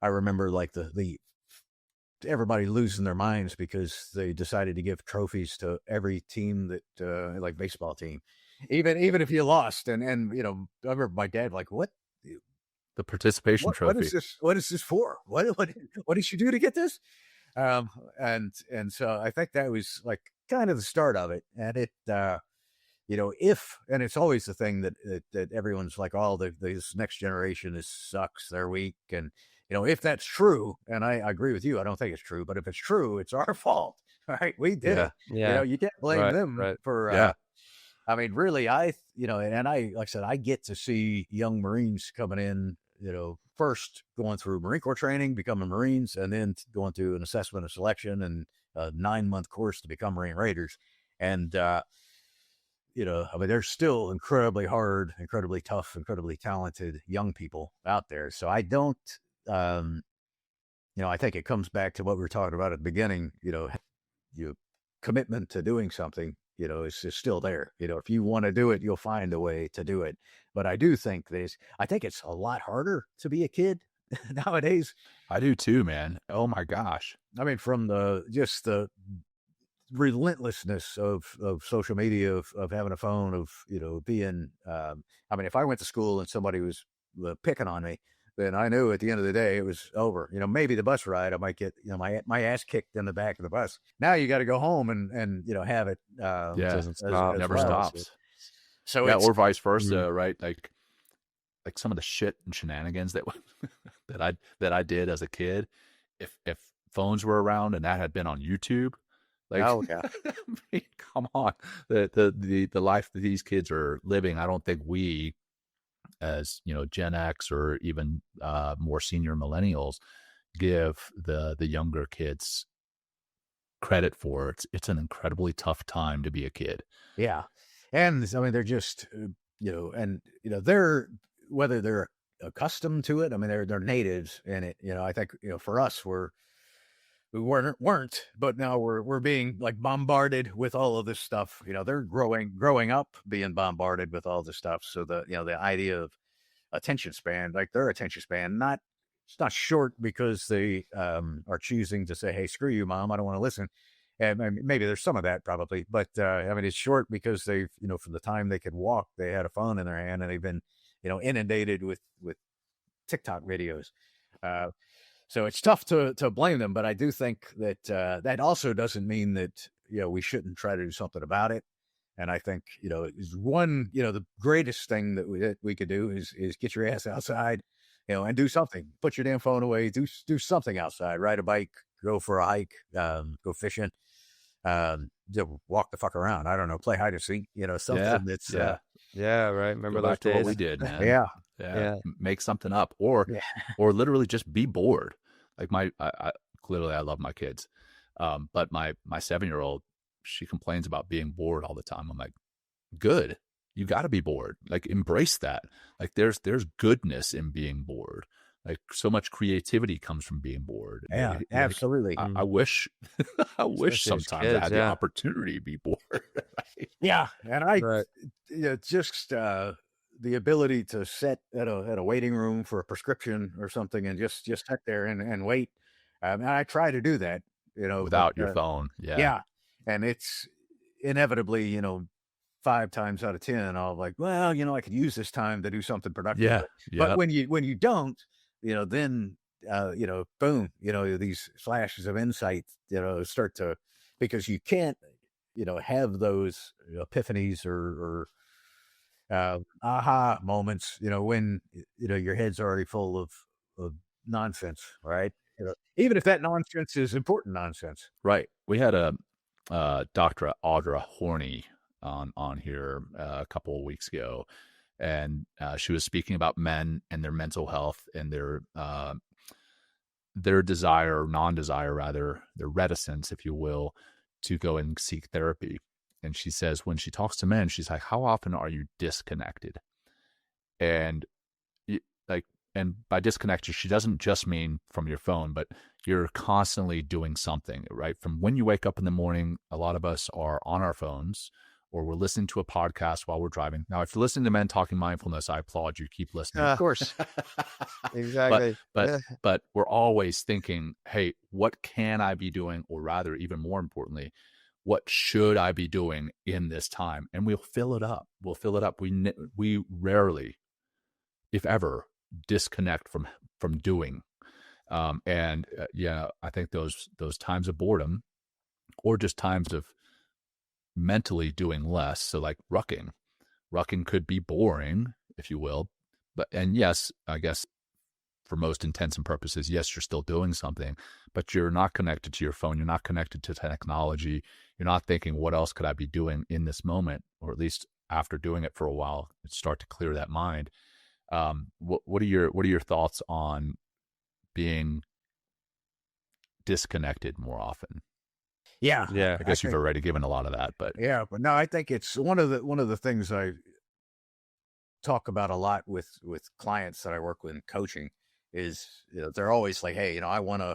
remember like the everybody losing their minds because they decided to give trophies to every team that, like baseball team, even if you lost. And I remember my dad like, what? The participation trophy. What is this for? What did you do to get this? And so I think that was like kind of the start of it. And it, and it's always the thing that everyone's like, oh, this next generation sucks, they're weak. And, if that's true, and I agree with you, I don't think it's true, but if it's true, it's our fault, right? We did it. Yeah. You can't blame them for, I mean, really, and I, like I said, I get to see young Marines coming in, first going through Marine Corps training, becoming Marines, and then going through an assessment and selection and a 9-month course to become Marine Raiders. And, I mean, there's still incredibly hard, incredibly tough, incredibly talented young people out there. So I don't, I think it comes back to what we were talking about at the beginning, your commitment to doing something, is still there. If you want to do it, you'll find a way to do it. But I do think I think it's a lot harder to be a kid nowadays. I do too, man. Oh my gosh. I mean, from the relentlessness of social media, of having a phone, of, being, I mean, if I went to school and somebody was picking on me, then I knew at the end of the day it was over. Maybe the bus ride, I might get, my ass kicked in the back of the bus. Now you got to go home and have it. Doesn't stop. Never stops. So or vice versa, right? Like like some of the shit and shenanigans that that I did as a kid, if phones were around and that had been on YouTube, like, Oh yeah. I mean, come on, the life that these kids are living, I don't think we, as Gen X or even more senior millennials, give the younger kids credit for. It's an incredibly tough time to be a kid. Yeah. And I mean, they're just, they're, whether they're accustomed to it, I mean, they're natives in it. I think, for us, we weren't, but now we're being like bombarded with all of this stuff. They're growing up being bombarded with all this stuff. So the idea of attention span, like their attention span, it's not short because they are choosing to say, hey, screw you, mom, I don't want to listen. And I mean, maybe there's some of that probably, but I mean, it's short because they've, from the time they could walk, they had a phone in their hand and they've been, inundated with TikTok videos. So it's tough to blame them, but I do think that that also doesn't mean that, we shouldn't try to do something about it. And I think, is one, the greatest thing that we could do is get your ass outside, and do something. Put your damn phone away, do something outside, ride a bike, go for a hike, go fishing, walk the fuck around. I don't know, play hide and seek, something that's, yeah, right. Remember Go those back to days? what we did, man. yeah. Yeah. Make something up, or literally just be bored. Like I clearly I love my kids, but my 7-year-old, she complains about being bored all the time. I'm like, good, you got to be bored. Like, embrace that. Like, there's goodness in being bored. Like, so much creativity comes from being bored. Yeah, Like, absolutely. I wish Especially as sometimes kids, I had the opportunity to be bored. Right? Yeah, and I Right. just the ability to sit at a waiting room for a prescription or something and just sit there and wait. And I try to do that, Without but, your phone. yeah, and it's inevitably, 5 times out of 10, I'll like, well, I could use this time to do something productive. Yeah. But when you don't, then boom, these flashes of insight, start to, because you can't, have those epiphanies or aha moments, when your head's already full of nonsense, right? Even if that nonsense is important nonsense. Right. We had a Dr. Audra Horney on here a couple of weeks ago, and she was speaking about men and their mental health and their desire, non-desire rather, their reticence, if you will, to go and seek therapy. And she says, when she talks to men, she's like, how often are you disconnected? And and by disconnected, she doesn't just mean from your phone, but you're constantly doing something, right? From when you wake up in the morning, a lot of us are on our phones, or we're listening to a podcast while we're driving. Now, if you're listening to Men Talking Mindfulness, I applaud you. Keep listening. Of course. Exactly. But we're always thinking, hey, what can I be doing? Or rather, even more importantly, what should I be doing in this time? And we'll fill it up. We rarely, if ever, disconnect from doing. I think those times of boredom, or just times of mentally doing less. So like rucking could be boring, if you will, and yes, I guess for most intents and purposes, yes, you're still doing something, but you're not connected to your phone. You're not connected to technology. You're not thinking, what else could I be doing in this moment? Or at least after doing it for a while, start to clear that mind. What are your thoughts on being disconnected more often? Yeah. I guess you've already given a lot of that, but but no, I think it's one of the things I talk about a lot with clients that I work with in coaching is, they're always like, hey, I want to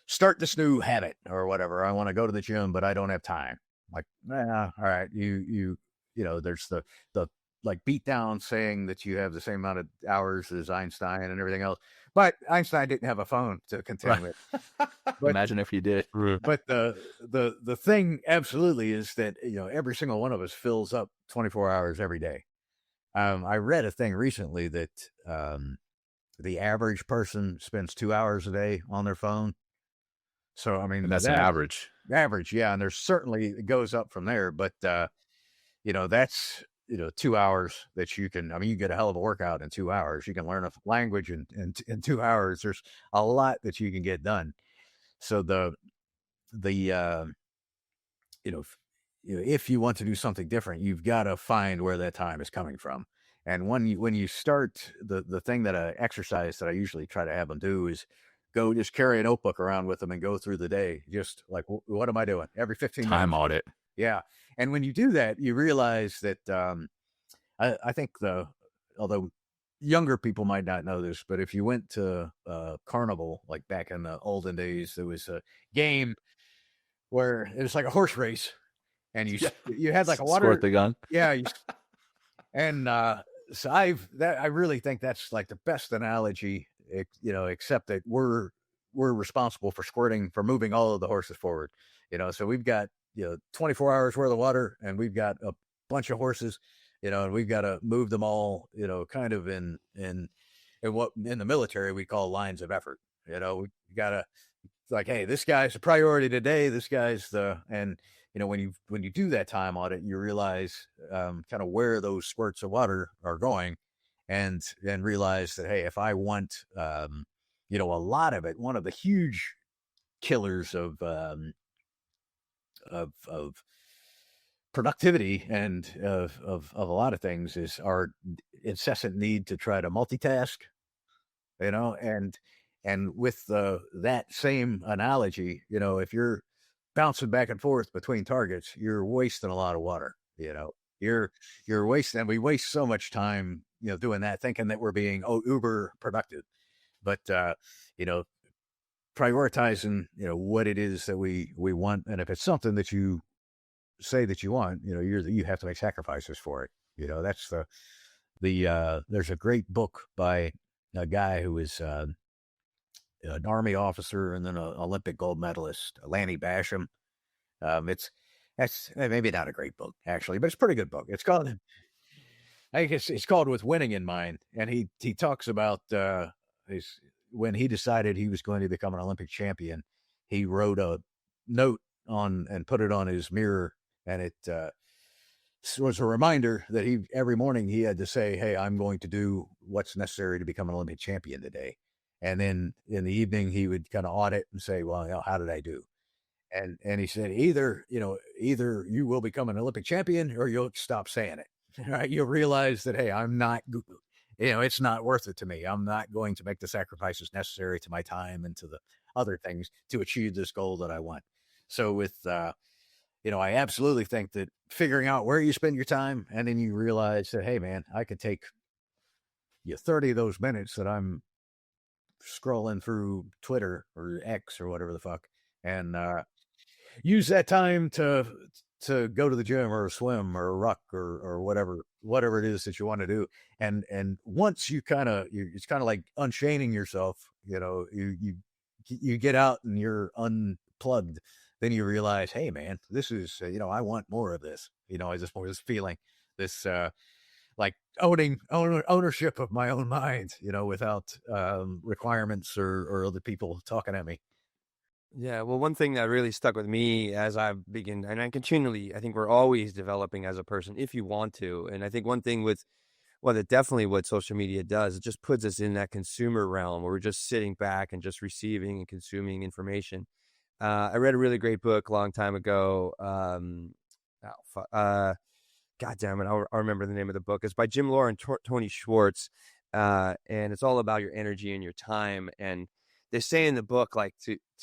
start this new habit or whatever. I want to go to the gym, but I don't have time. Like, all right, there's the like beat down saying that you have the same amount of hours as Einstein and everything else. But Einstein didn't have a phone to contend with. But, imagine if he did. But the thing absolutely is that, every single one of us fills up 24 hours every day. I read a thing recently that the average person spends 2 hours a day on their phone. So, I mean, and that's an average. Average, yeah. And there's certainly, it goes up from there. But, that's, 2 hours that you can, you get a hell of a workout in 2 hours. You can learn a language in 2 hours. There's a lot that you can get done. So if you want to do something different, you've got to find where that time is coming from. And when you start, the thing that I exercise that I usually try to have them do is go just carry a notebook around with them and go through the day. Just like, what am I doing every 15 minutes? Time audit. Yeah. And when you do that, you realize that, I think although younger people might not know this, but if you went to carnival, like back in the olden days, there was a game where it was like a horse race, and you had like a water Squirt the gun. Yeah. And so I really think that's like the best analogy, except that we're responsible for moving all of the horses forward. So we've got 24 hours worth of water, and we've got a bunch of horses, and we've got to move them all, kind of in what in the military we call lines of effort. We got to, like, hey, this guy's a priority today. This guy's and when you do that time audit, you realize kind of where those squirts of water are going, and realize that, hey, if I want a lot of it, one of the huge killers of productivity and of a lot of things is our incessant need to try to multitask, and with that same analogy, if you're bouncing back and forth between targets, you're wasting a lot of water. You're wasting, and we waste so much time, doing that, thinking that we're being uber productive, but prioritizing, what it is that we want, and if it's something that you say that you want, you have to make sacrifices for it. That's there's a great book by a guy who is an Army officer and then an Olympic gold medalist, Lanny Basham. That's maybe not a great book actually, but it's a pretty good book. It's called, I think it's called With Winning in Mind, and he talks about when he decided he was going to become an Olympic champion, he wrote a note on and put it on his mirror, and it was a reminder that every morning he had to say, hey, I'm going to do what's necessary to become an Olympic champion today. And then in the evening, he would kind of audit and say, well, how did I do? And he said, either you will become an Olympic champion or you'll stop saying it. Right? You'll realize that, hey, I'm not, it's not worth it to me. I'm not going to make the sacrifices necessary to my time and to the other things to achieve this goal that I want. So with, I absolutely think that figuring out where you spend your time, and then you realize that, hey, man, I could take 30 of those minutes that I'm scrolling through Twitter or X or whatever the fuck, and use that time to go to the gym or swim or ruck or whatever it is that you want to do. And once you it's kind of like unchaining yourself, you get out and you're unplugged, then you realize, hey man, this is, I want more of this. I just want this feeling, this like ownership of my own mind, without requirements or other people talking at me. Yeah, well, one thing that really stuck with me as I've begun, and I think we're always developing as a person if you want to. And I think one thing that definitely what social media does, it just puts us in that consumer realm where we're just sitting back and just receiving and consuming information. I read a really great book a long time ago. God damn it, I'll remember the name of the book. It's by Jim Lohr and Tony Schwartz, and it's all about your energy and your time. And they say in the book, like,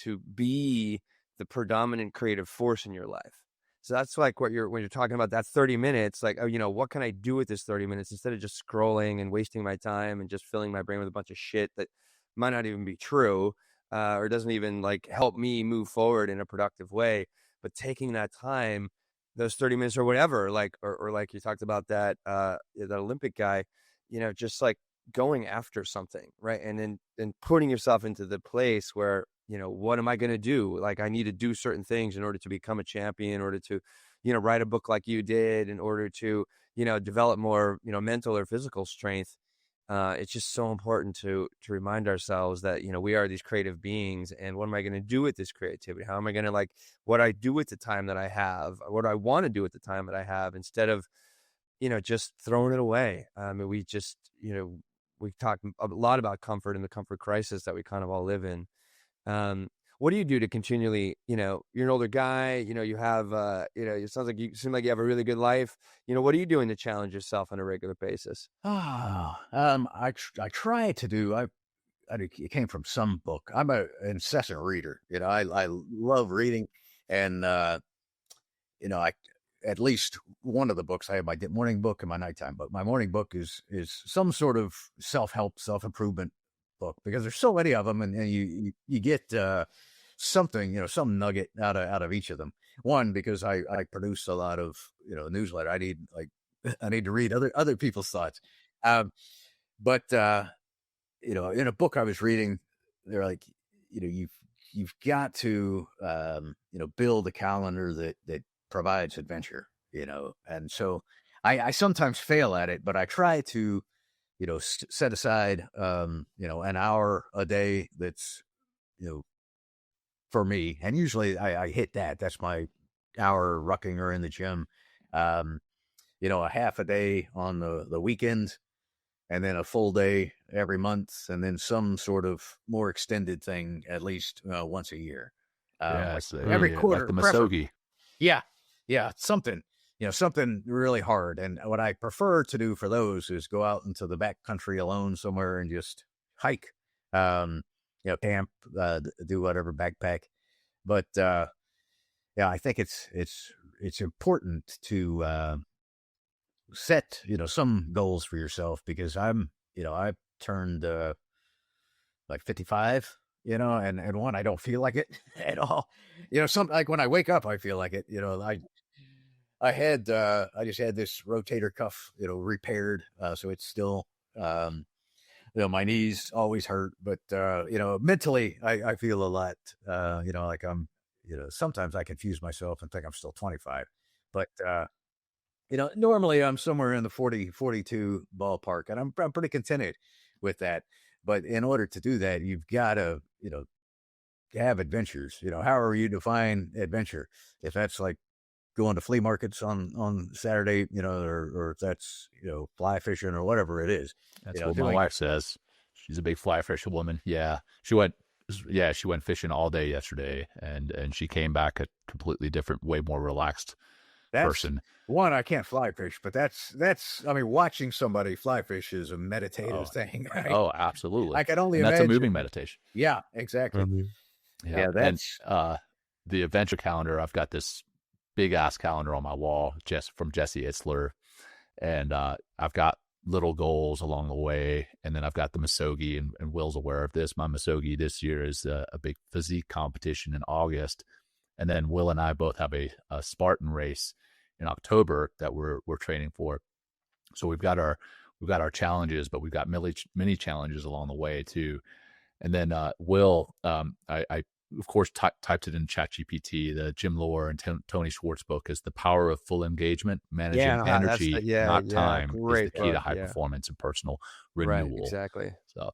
to be the predominant creative force in your life. So that's like when you're talking about that 30 minutes, like, what can I do with this 30 minutes instead of just scrolling and wasting my time and just filling my brain with a bunch of shit that might not even be true, or doesn't even like help me move forward in a productive way. But taking that time, those 30 minutes or whatever, like, or like you talked about that Olympic guy, just like going after something, right? And then putting yourself into the place where, what am I going to do? Like, I need to do certain things in order to become a champion, in order to, write a book like you did, in order to, develop more, mental or physical strength. It's just so important to remind ourselves that, we are these creative beings, and what am I going to do with this creativity? How am I going to, what I do with the time that I have, what I want to do with the time that I have, instead of, just throwing it away. I mean, we just, we talk a lot about comfort and the comfort crisis that we kind of all live in. What do you do to continually, you're an older guy, you have, it sounds like you seem like you have a really good life. What are you doing to challenge yourself on a regular basis? I try to do, it came from some book. I'm an incessant reader. I love reading, and I at least one of the books. I have my morning book and my nighttime book. My morning book is some sort of self-help, self-improvement book, because there's so many of them, and you get something, some nugget out of each of them. One, because I produce a lot of newsletter. I need to read other people's thoughts. But in a book I was reading, they're like, you've got to build a calendar that provides adventure, and so I sometimes fail at it, but I try to set aside an hour a day that's for me, and usually I hit that. That's my hour rucking or in the gym, a half a day on the weekend, and then a full day every month, and then some sort of more extended thing at least once a year. Every quarter, like the Mascogi. Yeah, something, something really hard. And what I prefer to do for those is go out into the back country alone somewhere and just hike, camp, do whatever, backpack. But I think it's important to set some goals for yourself, because I've turned like 55, and one, I don't feel like it at all. Some, like when I wake up, I feel like it. I just had this rotator cuff repaired, so it's still my knees always hurt, but mentally I feel a lot like I'm sometimes I confuse myself and think I'm still 25, but normally I'm somewhere in the 40, 42 ballpark, and I'm pretty contented with that. But in order to do that, you've got to, have adventures. However you define adventure, if that's like going to flea markets on Saturday, or if that's, fly fishing or whatever it is. That's what my wife says. She's a big fly fisher woman. Yeah. She went fishing all day yesterday, and she came back a completely different, way more relaxed person. One, I can't fly fish, but that's I mean, watching somebody fly fish is a meditative thing. Right? Oh, absolutely. I can only imagine. That's a moving meditation. Yeah, exactly. Yeah, that's the adventure calendar. I've got this big ass calendar on my wall, just from Jesse Itzler, and I've got little goals along the way, and then I've got the Mascogi, and Will's aware of this. My Mascogi this year is a big physique competition in August, and then Will and I both have a Spartan race in October that we're training for. So we've got our challenges, but we've got many challenges along the way too. And then Will, I of course typed it in ChatGPT. The Jim Lohr and Tony Schwartz book is The Power of Full Engagement, Managing Energy, Not Time, is the key to high performance and personal renewal. Right, exactly. So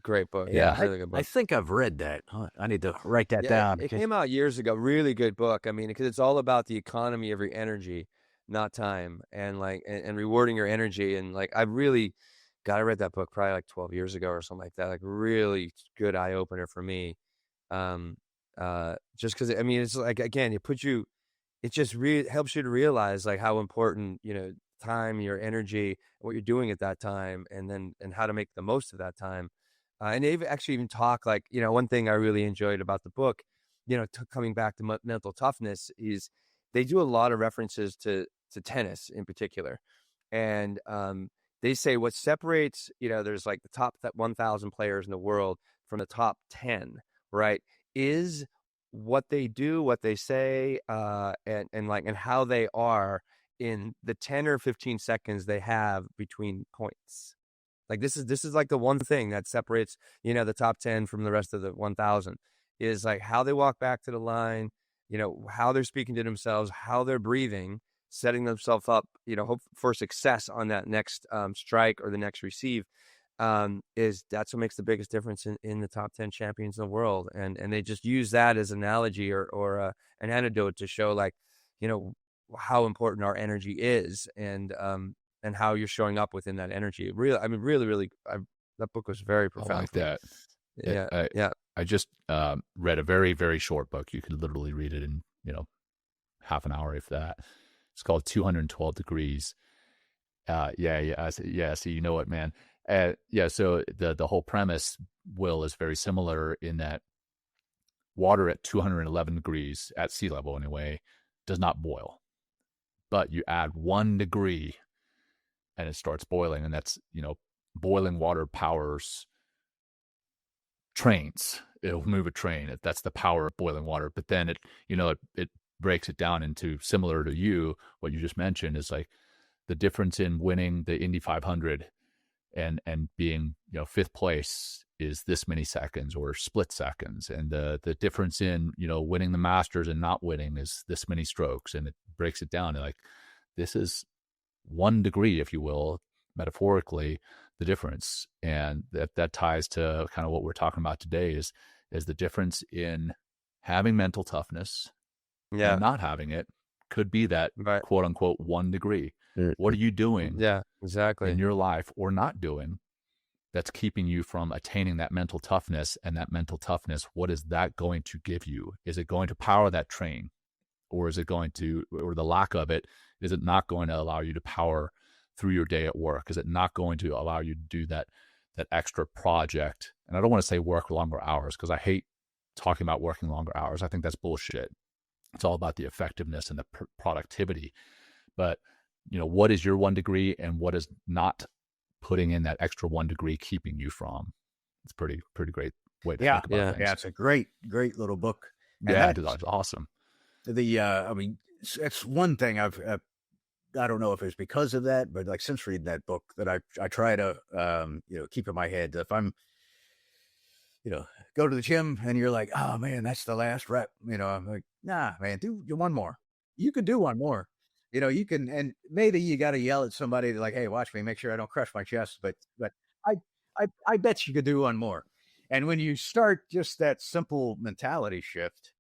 great book. Yeah, really good book. I think I've read that. I need to write that down. It came out years ago. Really good book. I mean, because it's all about the economy of your energy, not time, and and rewarding your energy. And I really, I read that book probably like 12 years ago or something like that. Like, really good eye opener for me. Just because, I mean, it's like, again, it just helps you to realize like how important, time, your energy, what you're doing at that time, and how to make the most of that time. And they've actually even talked like, one thing I really enjoyed about the book, coming back to mental toughness, is they do a lot of references to tennis in particular. And they say what separates, there's like the top 1,000 players in the world from the top 10, right, is what they do, what they say, and how they are in the 10 or 15 seconds they have between points. Like this is like the one thing that separates, the top 10 from the rest of the 1,000, is like how they walk back to the line, how they're speaking to themselves, how they're breathing, setting themselves up, hope for success on that next strike or the next receive. That's what makes the biggest difference in the top 10 champions in the world. And they just use that as an analogy or an anecdote to show like, how important our energy is, and how you're showing up within that energy. Really, I mean, really, that book was very I profound. like that. Yeah, I just read a very, very short book. You could literally read it in, half an hour, if that. It's called 212 Degrees. So you know what, man. So the whole premise, Will, is very similar in that water at 211 degrees at sea level anyway does not boil, but you add 1 degree and it starts boiling, and that's, boiling water powers trains. It'll move a train. That's the power of boiling water. But then it breaks it down into, similar to you, what you just mentioned, is like the difference in winning the Indy 500 and being, fifth place is this many seconds or split seconds. And the difference in, winning the Masters and not winning is this many strokes. And it breaks it down. Like, this is 1 degree, if you will, metaphorically, the difference. And that ties to kind of what we're talking about today is the difference in having mental toughness and not having it could be that quote unquote 1 degree. What are you doing in your life or not doing that's keeping you from attaining that mental toughness? And that mental toughness, what is that going to give you? Is it going to power that train, or is it going to, or the lack of it, is it not going to allow you to power through your day at work? Is it not going to allow you to do that extra project? And I don't want to say work longer hours, because I hate talking about working longer hours. I think that's bullshit. It's all about the effectiveness and the productivity. But, what is your 1 degree, and what is not putting in that extra 1 degree keeping you from? It's pretty great way to think about things. Yeah, it's a great little book. And that's awesome. I mean, it's one thing I don't know if it's because of that, but like, since reading that book, that I try to, keep in my head. If I'm, go to the gym and you're like, oh man, that's the last rep, I'm like, nah, man, do 1 more. You can do 1 more. You can, and maybe you got to yell at somebody like, hey, watch me, make sure I don't crush my chest. But I bet you could do 1 more. And when you start just that simple mentality shift,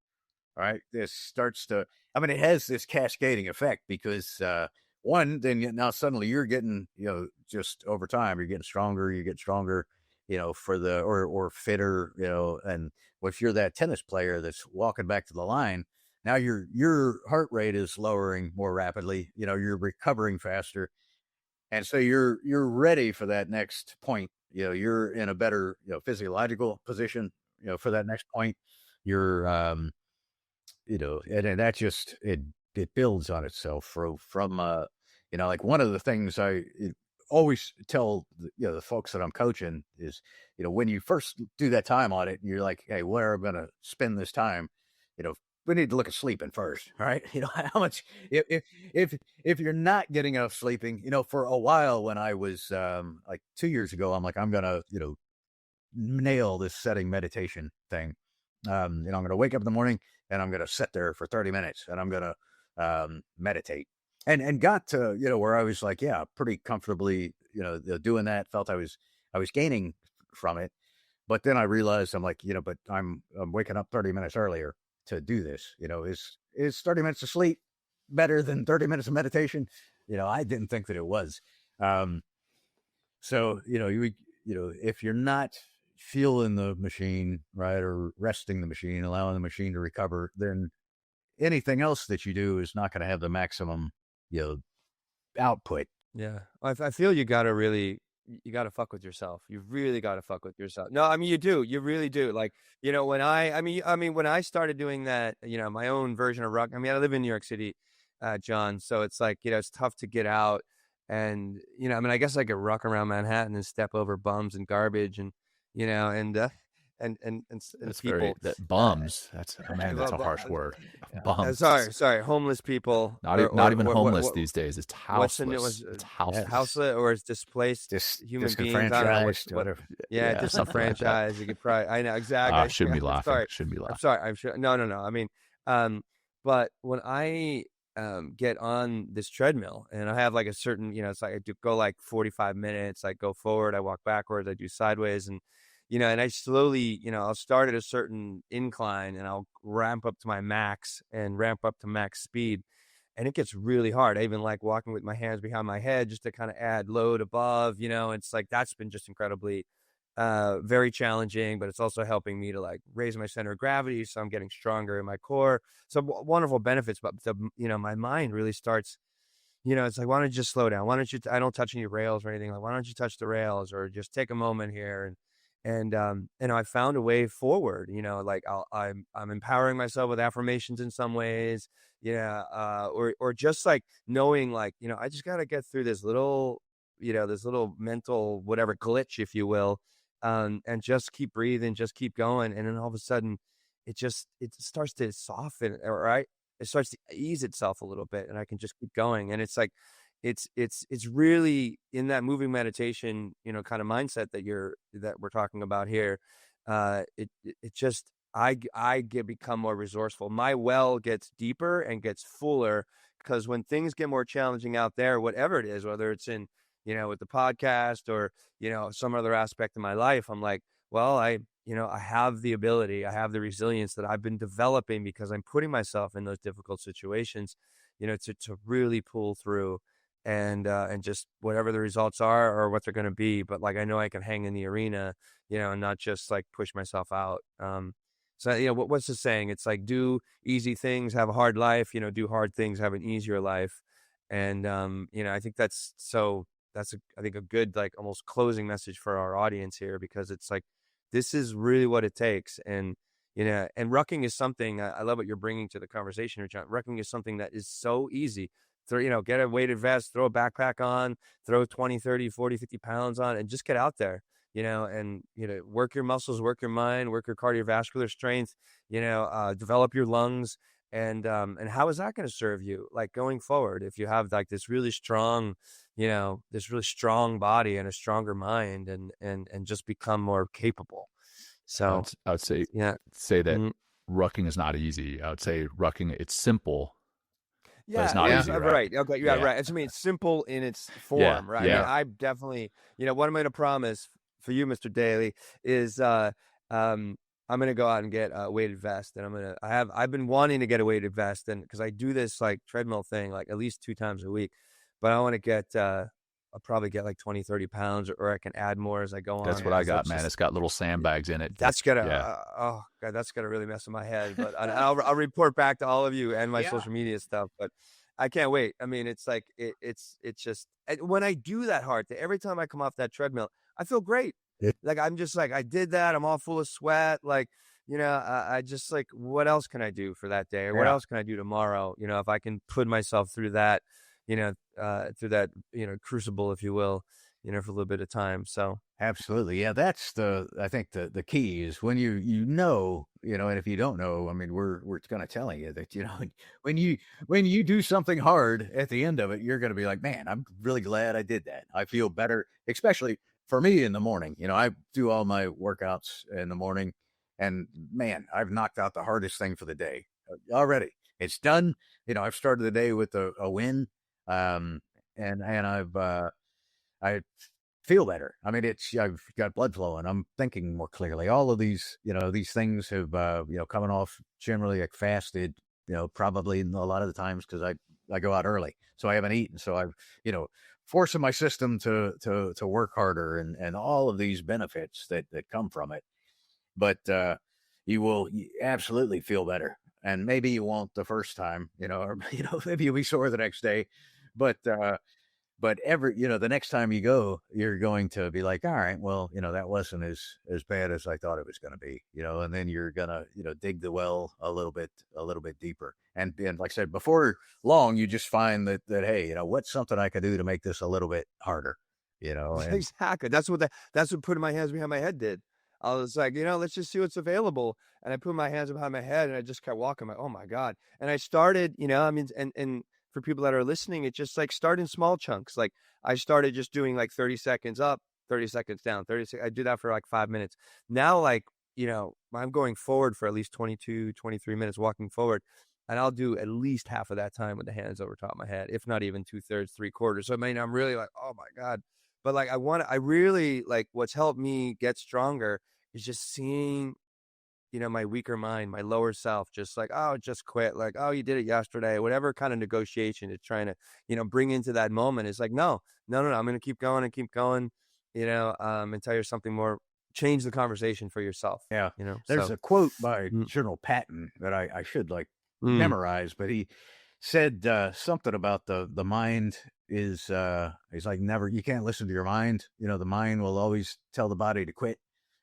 right, this starts to, it has this cascading effect, because one, then now suddenly you're getting, just over time, you're getting stronger, for the, or fitter, and if you're that tennis player that's walking back to the line, now your heart rate is lowering more rapidly, you're recovering faster. And so you're ready for that next point. You're in a better, physiological position, for that next point. You're, and that just, it builds on itself from like, one of the things I always tell the folks that I'm coaching is, when you first do that time audit, you're like, hey, where am I going to spend this time? We need to look at sleeping first. All right. How much, if you're not getting enough sleeping, for a while, when I was like 2 years ago, I'm like, I'm going to, nail this setting meditation thing. I'm going to wake up in the morning and I'm going to sit there for 30 minutes and I'm going to meditate, and got to, where I was like, yeah, pretty comfortably, doing that, felt I was gaining from it. But then I realized, I'm like, but I'm waking up 30 minutes earlier to do this. Is 30 minutes of sleep better than 30 minutes of meditation? I didn't think that it was. So, if you're not feeling the machine, right, or resting the machine, allowing the machine to recover, then anything else that you do is not going to have the maximum, output. Yeah. I feel you got to fuck with yourself. You really got to fuck with yourself. No, I mean, you do. You really do. Like, when when I started doing that, my own version of ruck, I live in New York City, John. So it's like, it's tough to get out. And, I guess I could ruck around Manhattan and step over bums and garbage and, and That's people. Bums. That's a harsh word. Bums. Sorry. Homeless people. Not even homeless these days. It's houseless. It's houseless. Houseless, or it's displaced human beings. Disenfranchised, whatever. Yeah, disenfranchised. You could probably. I know exactly. Shouldn't be laughing. Shouldn't be laughing. I'm sorry. I'm sure. No. But when I get on this treadmill and I have like a certain, it's like I do go like 45 minutes. I go forward. I walk backwards. I do sideways, and and I slowly, I'll start at a certain incline and I'll ramp up to my max and ramp up to max speed. and it gets really hard. I even like walking with my hands behind my head just to kind of add load above, it's like, that's been just incredibly, very challenging, but it's also helping me to like raise my center of gravity. So I'm getting stronger in my core. So wonderful benefits, but my mind really starts, it's like, why don't you just slow down? Why don't you, I don't touch any rails or anything. Like, why don't you touch the rails or just take a moment here? And I found a way forward, like I'm empowering myself with affirmations in some ways, or just like knowing like, I just got to get through this little, this little mental, whatever glitch, if you will, and just keep breathing, just keep going. And then all of a sudden it starts to soften, right? It starts to ease itself a little bit and I can just keep going. And it's like, it's really in that moving meditation, kind of mindset that we're talking about here. It just, become more resourceful. My well gets deeper and gets fuller because when things get more challenging out there, whatever it is, whether it's in, with the podcast or, some other aspect of my life, I'm like, well, I have the ability, I have the resilience that I've been developing because I'm putting myself in those difficult situations, to really pull through and just whatever the results are or what they're going to be. But like, I know I can hang in the arena, and not just like push myself out. So, what's the saying? It's like, do easy things, have a hard life, do hard things, have an easier life. And, I think I think a good, like almost closing message for our audience here, because it's like, this is really what it takes. And, and rucking is something, I love what you're bringing to the conversation here, Jon. Rucking is something that is so easy. Get a weighted vest, throw a backpack on, throw 20, 30, 40, 50 pounds on, and just get out there, and, work your muscles, work your mind, work your cardiovascular strength, develop your lungs. And how is that going to serve you? Like going forward, if you have like this really strong, body and a stronger mind and just become more capable. So I would say, yeah, that rucking is not easy. I would say rucking, it's simple, but it's yeah, not easy, right. Okay, yeah, Yeah. right. It's simple in its Yeah, form, right? I mean, yeah. I definitely, what I'm going to promise for you, Mr. Daly, is I'm going to go out and get a weighted vest, and I've been wanting to get a weighted vest, and because I do this like treadmill thing like at least 2 times a week, but I want to get I'll probably get like 20, 30 pounds, or I can add more as I go on. That's what I got, man. It's got little sandbags in it. That's gonna, yeah. Oh God, that's gonna really mess with my head. But I'll report back to all of you and my social media stuff. But I can't wait. I mean, it's like it's just when I do that hard thing, every time I come off that treadmill, I feel great. Like I'm just like, I did that. I'm all full of sweat. Like, I just like, what else can I do for that day, or what else can I do tomorrow? If I can put myself through that, through that, crucible, if you will, for a little bit of time. So Absolutely. Yeah, that's I think the key is when and if you don't know, I mean, we're kind of telling you that, when you do something hard at the end of it, you're going to be like, man, I'm really glad I did that. I feel better, especially for me in the morning. I do all my workouts in the morning, and man, I've knocked out the hardest thing for the day already. It's done. I've started the day with a win. And I feel better. I mean, I've got blood flowing. I'm thinking more clearly. All of these things have, coming off generally like fasted, probably a lot of the times because I go out early, so I haven't eaten. So I've, forcing my system to work harder and all of these benefits that come from it. But you absolutely feel better. And maybe you won't the first time, or, maybe you'll be sore the next day, but the next time you go, you're going to be like, all right, well, that wasn't as bad as I thought it was going to be, and then you're going to, dig the well a little bit deeper. And like I said, before long, you just find that, hey, what's something I could do to make this a little bit harder, and exactly. That's what putting my hands behind my head did. I was like, let's just see what's available. And I put my hands behind my head and I just kept walking. I'm like, oh my God. And I started, I mean, and for people that are listening, it's just like start in small chunks. Like I started just doing like 30 seconds up, 30 seconds down, 30 I do that for like 5 minutes. Now, like, I'm going forward for at least 22, 23 minutes walking forward. And I'll do at least half of that time with the hands over top of my head, if not even 2/3, 3/4. So I mean, I'm really like, oh my God. But like, I really like what's helped me get stronger is just seeing my weaker mind, my lower self, just like, oh, just quit. Like, oh, you did it yesterday, whatever kind of negotiation it's trying to, bring into that moment. It's like, no. I'm going to keep going and keep going, until you're something more, change the conversation for yourself. Yeah. There's So, a quote by mm, General Patton that I should mm, memorize, but he said something about the mind is he's like, never, you can't listen to your mind. The mind will always tell the body to quit.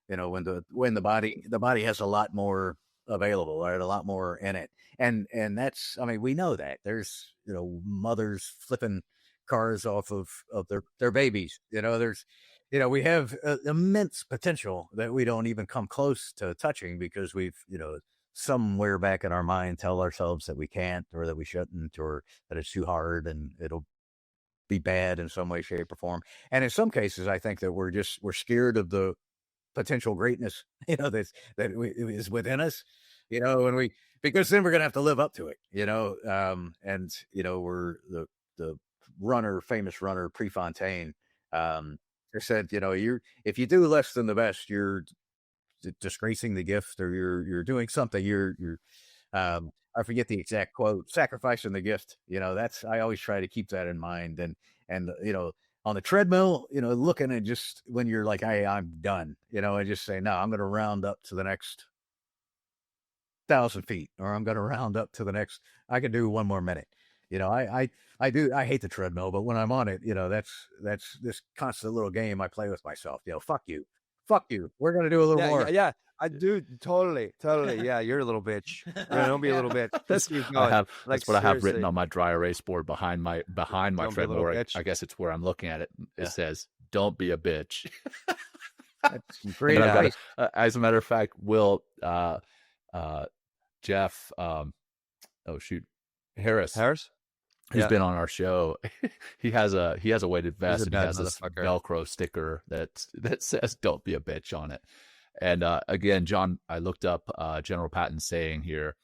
When the body has a lot more available, right? A lot more in it. And that's, I mean, we know that there's, mothers flipping cars off of their babies. There's, we have immense potential that we don't even come close to touching because we've, somewhere back in our mind tell ourselves that we can't, or that we shouldn't, or that it's too hard and it'll be bad in some way, shape, or form. And in some cases, I think that we're scared of the potential greatness, that is within us, because then we're going to have to live up to it, and, we're the famous runner, Prefontaine, said, if you do less than the best, you're disgracing the gift, or you're doing something, you're I forget the exact quote, sacrificing the gift. I always try to keep that in mind. And on the treadmill, looking at just when you're like, hey, I'm done, I just say, no, I'm going to round up to the next 1,000 feet, or I'm going to round up to the next, I can do one more minute. I hate the treadmill, but when I'm on it, that's this constant little game I play with myself. Fuck you. We're going to do a little more. Yeah. I do. Totally. Yeah. You're a little bitch. Don't be a little bitch. That's what I have written on my dry erase board behind my treadmill. I guess it's where I'm looking at it. It says, "Don't be a bitch." That's great. As a matter of fact, Will, Jeff, Harris, who's been on our show, he has a weighted vest, and he has this Velcro sticker that says "Don't be a bitch" on it. And again, John, I looked up General Patton saying here,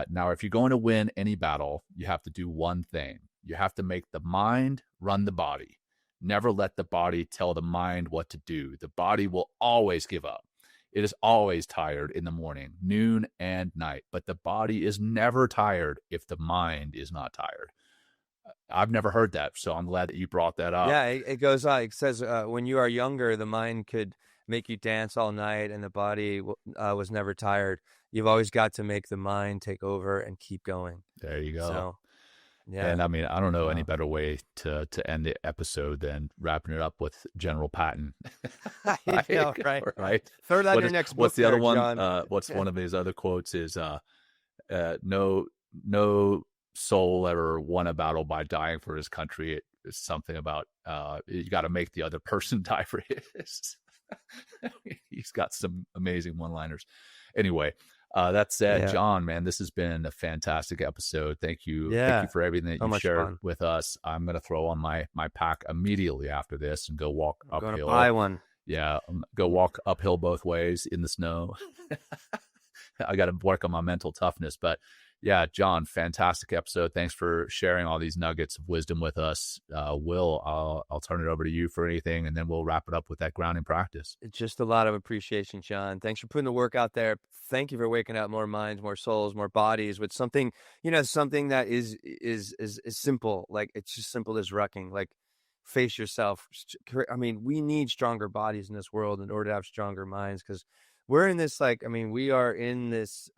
now, if you're going to win any battle, you have to do one thing. You have to make the mind run the body. Never let the body tell the mind what to do. The body will always give up. It is always tired in the morning, noon, and night. But the body is never tired if the mind is not tired. I've never heard that, so I'm glad that you brought that up. Yeah, it goes on. It says, when you are younger, the mind could make you dance all night, and the body was never tired. You've always got to make the mind take over and keep going. There you go. So, yeah. And I mean, I don't know any better way to end the episode than wrapping it up with General Patton. Right. Right. Throw that in your next book. What's the other one? John. What's one of his other quotes is, no soul ever won a battle by dying for his country. It's something about you got to make the other person die for his. He's got some amazing one-liners. Anyway, that said, John, man, this has been a fantastic episode. Thank you. Thank you for everything that you shared with us. I'm going to throw on my pack immediately after this and go walk uphill. I'm going to buy one. Yeah, go walk uphill both ways in the snow. I got to work on my mental toughness, but yeah, John, fantastic episode. Thanks for sharing all these nuggets of wisdom with us. Will, I'll turn it over to you for anything, and then we'll wrap it up with that grounding practice. It's just a lot of appreciation, John. Thanks for putting the work out there. Thank you for waking up more minds, more souls, more bodies with something, something that is simple. Like, it's just simple as rucking. Like, face yourself. I mean, we need stronger bodies in this world in order to have stronger minds, because we're in this, we are in this,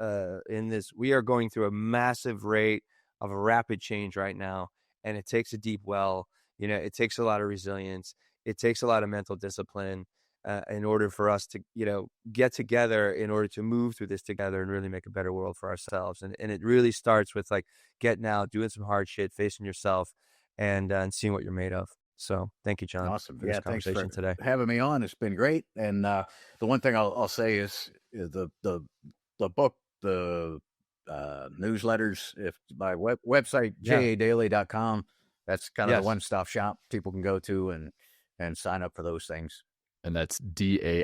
we are going through a massive rate of a rapid change right now. And it takes a deep well, it takes a lot of resilience. It takes a lot of mental discipline in order for us to, get together, in order to move through this together and really make a better world for ourselves. And it really starts with getting out, doing some hard shit, facing yourself, and seeing what you're made of. So thank you, John. Awesome. For this conversation thanks for today. having me on. It's been great. And the one thing I'll say is the book, the newsletters, if my website, jadailey.com, that's kind of the one-stop shop people can go to and sign up for those things. And that's Dailey.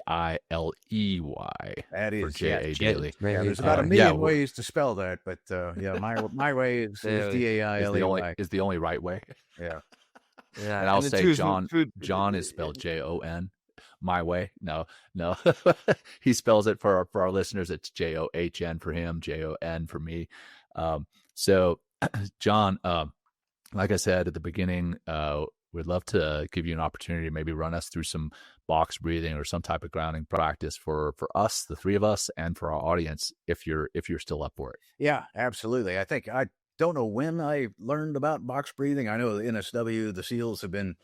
That is for J.A. Dailey. Yeah, there's about a million ways to spell that, but my way is Dailey. Is the only right way. Yeah. Yeah, and I'll say John is spelled Jon. my way. No. He spells it for our listeners. It's John for him, Jon for me. So Jon, like I said at the beginning, we'd love to give you an opportunity to maybe run us through some box breathing or some type of grounding practice for us, the three of us, and for our audience, if you're still up for it. Yeah, absolutely. I don't know when I learned about box breathing. I know the NSW, the SEALs have been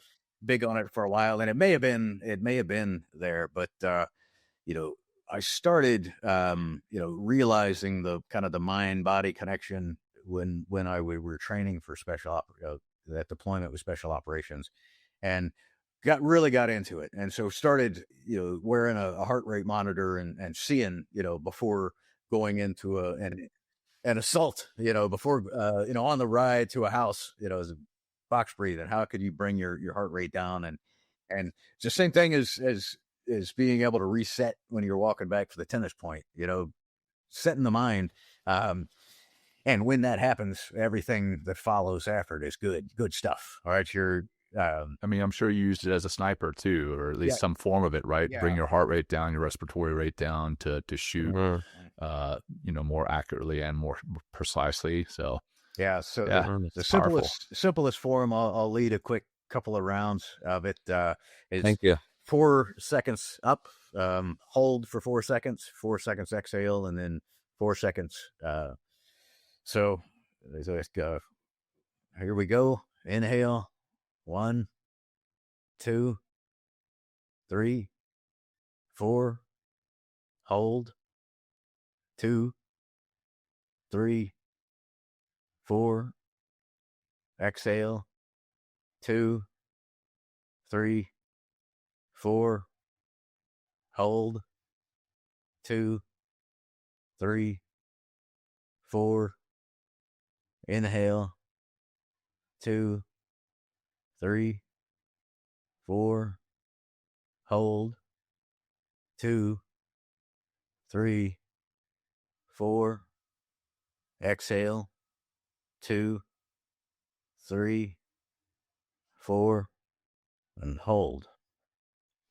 big on it for a while, and it may have been there, but I started realizing the kind of the mind body connection when we were training for that deployment with special operations, and really got into it. And so started, wearing a heart rate monitor and seeing, before going into an assault, before, on the ride to a house, as a box breathing, how could you bring your heart rate down? And it's the same thing as being able to reset when you're walking back for the tennis point, setting the mind. And when that happens, everything that follows after it is good stuff. All right. I'm sure you used it as a sniper too, or at least some form of it, right? Yeah. Bring your heart rate down, your respiratory rate down to shoot, more accurately and more precisely. So, the simplest form, I'll lead a quick couple of rounds of it. Is Thank you. 4 seconds up, hold for 4 seconds, 4 seconds exhale, and then 4 seconds. So let's go. Here we go. Inhale. 1, 2, 3, 4. Hold. 2, 3, 4. Exhale. 2, 3, 4. Hold. 2, 3, 4. Inhale. 2, 3, 4. Hold. 2, 3, 4. Exhale. 2, 3, 4. And hold.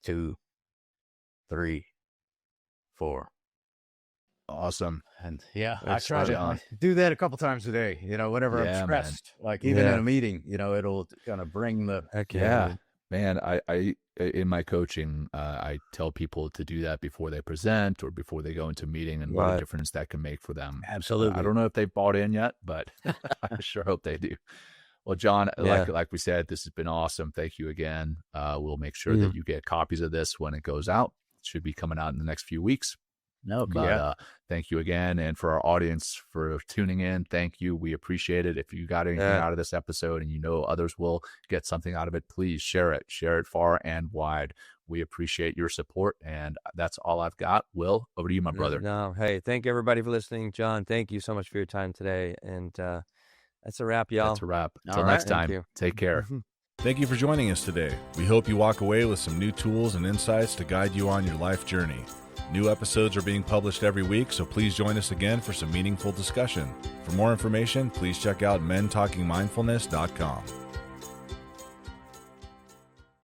2, 3, 4. Awesome. And I That's try to on. do that a couple times a day, whenever I'm stressed, like even in a meeting, it'll kind of bring the, Heck man, I in my coaching, I tell people to do that before they present or before they go into a meeting, and what a difference that can make for them. Absolutely. I don't know if they've bought in yet, but I sure hope they do. Well, Jon, like we said, this has been awesome. Thank you again. We'll make sure that you get copies of this when it goes out. It should be coming out in the next few weeks. Thank you again. And for our audience for tuning in, thank you. We appreciate it. If you got anything out of this episode and others will get something out of it, please share it far and wide. We appreciate your support. And that's all I've got. Will, over to you, my brother. No, hey, thank everybody for listening. Jon, thank you so much for your time today. And that's a wrap, y'all. That's a wrap. Until next time, take care. Thank you for joining us today. We hope you walk away with some new tools and insights to guide you on your life journey. New episodes are being published every week, so please join us again for some meaningful discussion. For more information, please check out mentalkingmindfulness.com.